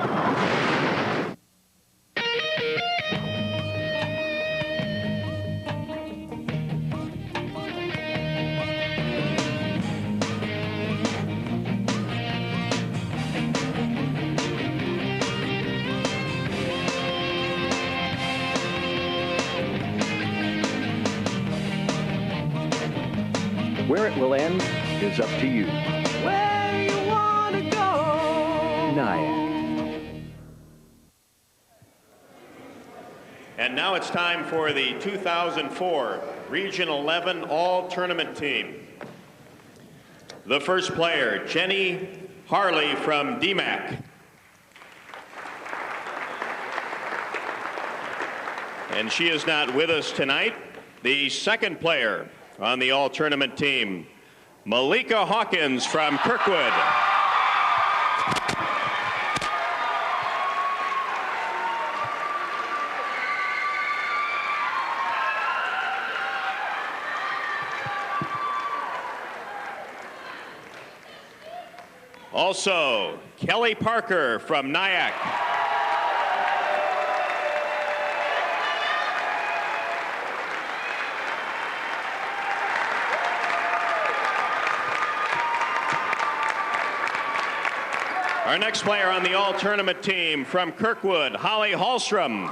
Where it will end is up to you. Where you wanna go? NIACC. And now it's time for the 2004 Region 11 All-Tournament team. The first player, Jenny Harley from DMACC. And she is not with us tonight. The second player on the All-Tournament team, Malika Hawkins from Kirkwood. Also, Kelly Parker from NIACC. Our next player on the All-Tournament team from Kirkwood, Holly Hallstrom.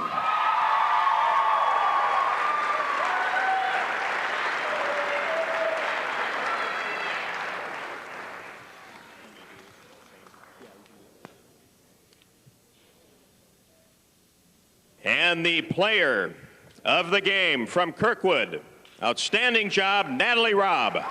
And the player of the game from Kirkwood, outstanding job, Natalie Robb.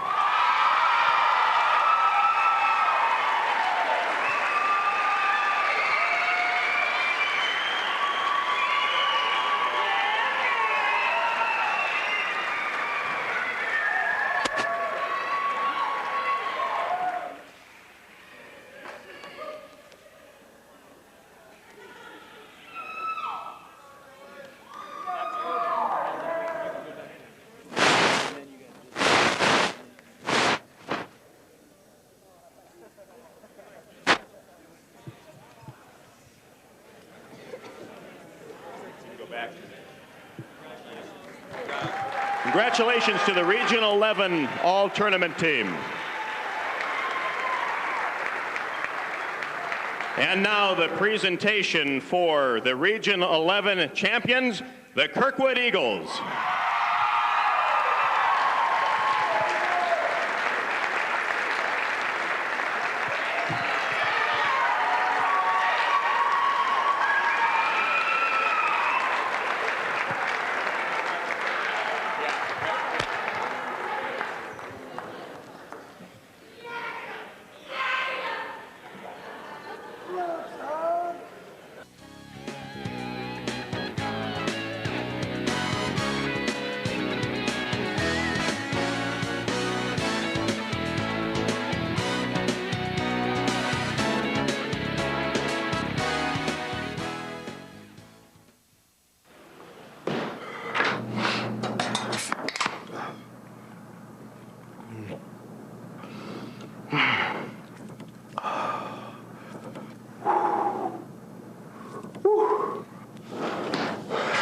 Congratulations to the Region 11 All-Tournament team. And now the presentation for the Region 11 champions, the Kirkwood Eagles.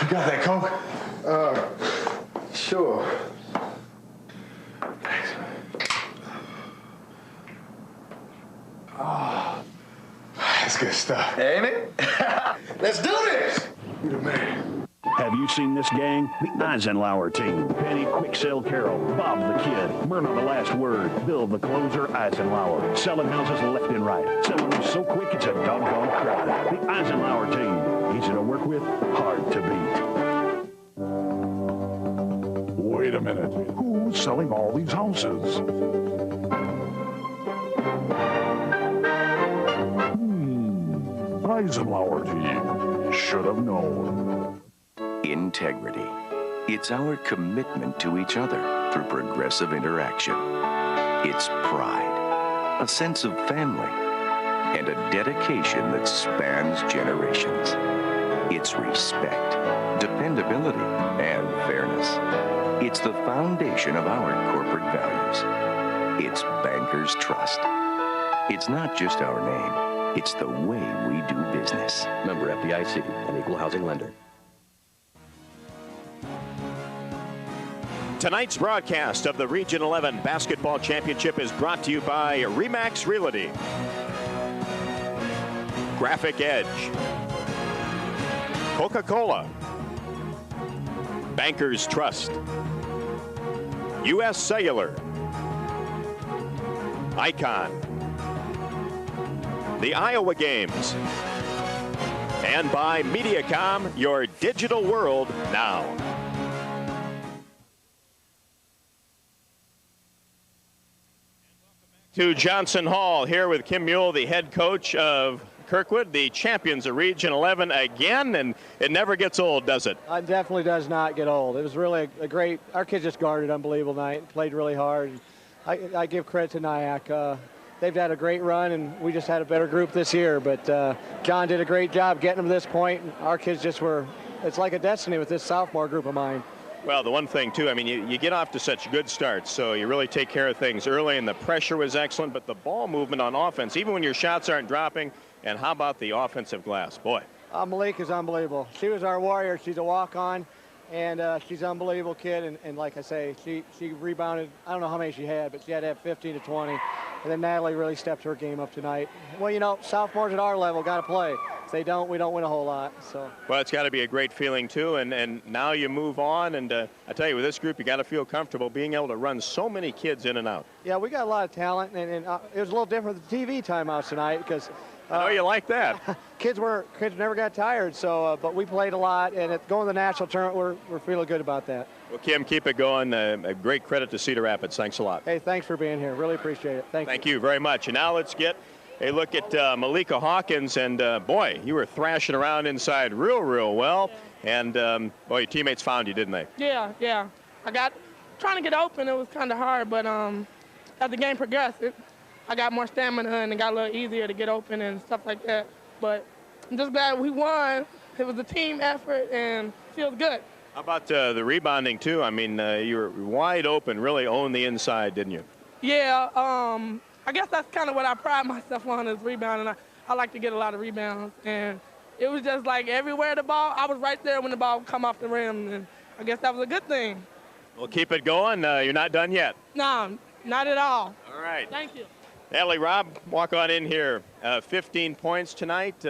Got that Coke? Sure. Thanks. Oh, that's good stuff. Ain't it? Let's do this! You the man. Have you seen this gang? The Eisenhower team. Penny, Quick-Sell Carroll, Bob the Kid, Myrna the Last Word, Bill the Closer, Eisenhower. Selling houses left and right. Selling them so quick it's a doggone crowd. The Eisenhower team. Easy to work with, hard to beat. Wait a minute. Who's selling all these houses? Eisenhower team. Should have known. Integrity. It's our commitment to each other through progressive interaction. It's pride, a sense of family, and a dedication that spans generations. It's respect, dependability, and fairness. It's the foundation of our corporate values. It's Bankers Trust. It's not just our name, it's the way we do business. Member FDIC, an equal housing lender. Tonight's broadcast of the Region 11 Basketball Championship is brought to you by RE/MAX Realty, Graphic Edge, Coca-Cola, Bankers Trust, U.S. Cellular, icon. The Iowa Games. And by MediaCom, your digital world now. To Johnson Hall, here with Kim Mule, the head coach of Kirkwood, the champions of Region 11 again, and it never gets old, does it? It definitely does not get old. It was really a great, our kids just guarded unbelievable night, played really hard. I give credit to NIACC. They've had a great run, and we just had a better group this year, but John did a great job getting them to this point. Our kids just were, it's like a destiny with this sophomore group of mine. Well, the one thing, too, I mean, you get off to such good starts, so you really take care of things early, and the pressure was excellent, but the ball movement on offense, even when your shots aren't dropping, and how about the offensive glass? Boy. Malik is unbelievable. She was our warrior. She's a walk-on, and she's an unbelievable kid, and like I say, she rebounded, I don't know how many she had, but she had to have 15 to 20, and then Natalie really stepped her game up tonight. Well, you know, sophomores at our level got to play. If they don't, we don't win a whole lot. So. Well, it's got to be a great feeling, too, and now you move on, and I tell you, with this group, you got to feel comfortable being able to run so many kids in and out. Yeah, we got a lot of talent, and it was a little different with the TV timeouts tonight because I know you like that. kids never got tired, so but we played a lot, and going to the national tournament, we're feeling good about that. Well, Kim, keep it going. A great credit to Cedar Rapids. Thanks a lot. Hey, thanks for being here. Really appreciate it. Thank you very much. And now let's get a look at Malika Hawkins, and boy, you were thrashing around inside real well. Yeah. And boy, your teammates found you, didn't they? Yeah. Trying to get open, it was kind of hard, but as the game progressed, I got more stamina and it got a little easier to get open and stuff like that. But I'm just glad we won. It was a team effort and it feels good. How about the rebounding too? I mean, you were wide open, really owned the inside, didn't you? Yeah, I guess that's kind of what I pride myself on is rebounding. I like to get a lot of rebounds, and it was just like everywhere the ball, I was right there when the ball would come off the rim, and I guess that was a good thing. Well, keep it going. You're not done yet. No, not at all. All right. Thank you. Natalie, Rob, walk on in here. 15 points tonight.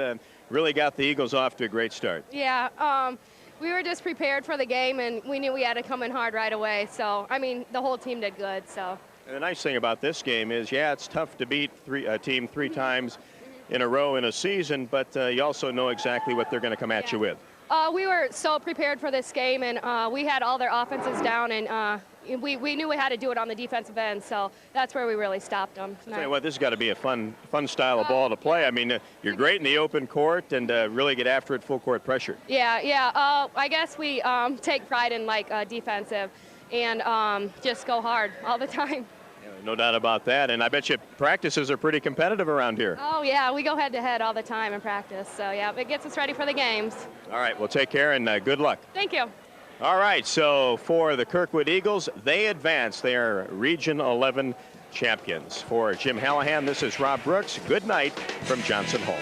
Really got the Eagles off to a great start. Yeah, we were just prepared for the game, and we knew we had to come in hard right away. So, I mean, the whole team did good. So. And the nice thing about this game is, yeah, it's tough to beat a team three times in a row in a season, but you also know exactly what they're going to come at you with. We were so prepared for this game, and we had all their offenses down, and we knew we had to do it on the defensive end, so that's where we really stopped them tonight. Tell you what, this has got to be a fun style of ball to play. I mean, you're great in the open court and really get after it full court pressure. Yeah. I guess we take pride in, defensive and just go hard all the time. No doubt about that, and I bet you practices are pretty competitive around here. Oh, yeah, we go head-to-head all the time in practice, so, yeah, it gets us ready for the games. All right, well, take care and good luck. Thank you. All right, so for the Kirkwood Eagles, they advance. They are Region 11 champions. For Jim Hallahan, this is Rob Brooks. Good night from Johnson Hall.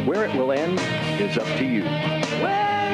Where it will end is up to you. Well,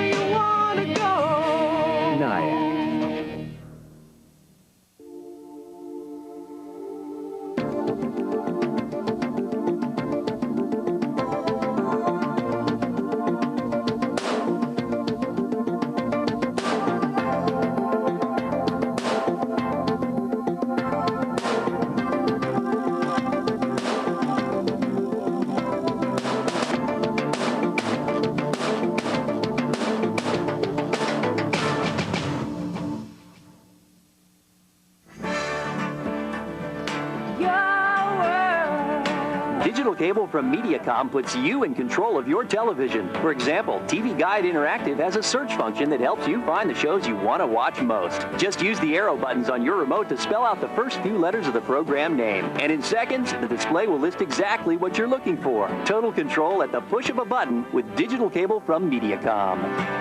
Digital cable from MediaCom puts you in control of your television. For example, TV Guide Interactive has a search function that helps you find the shows you want to watch most. Just use the arrow buttons on your remote to spell out the first few letters of the program name. And in seconds, the display will list exactly what you're looking for. Total control at the push of a button with digital cable from MediaCom.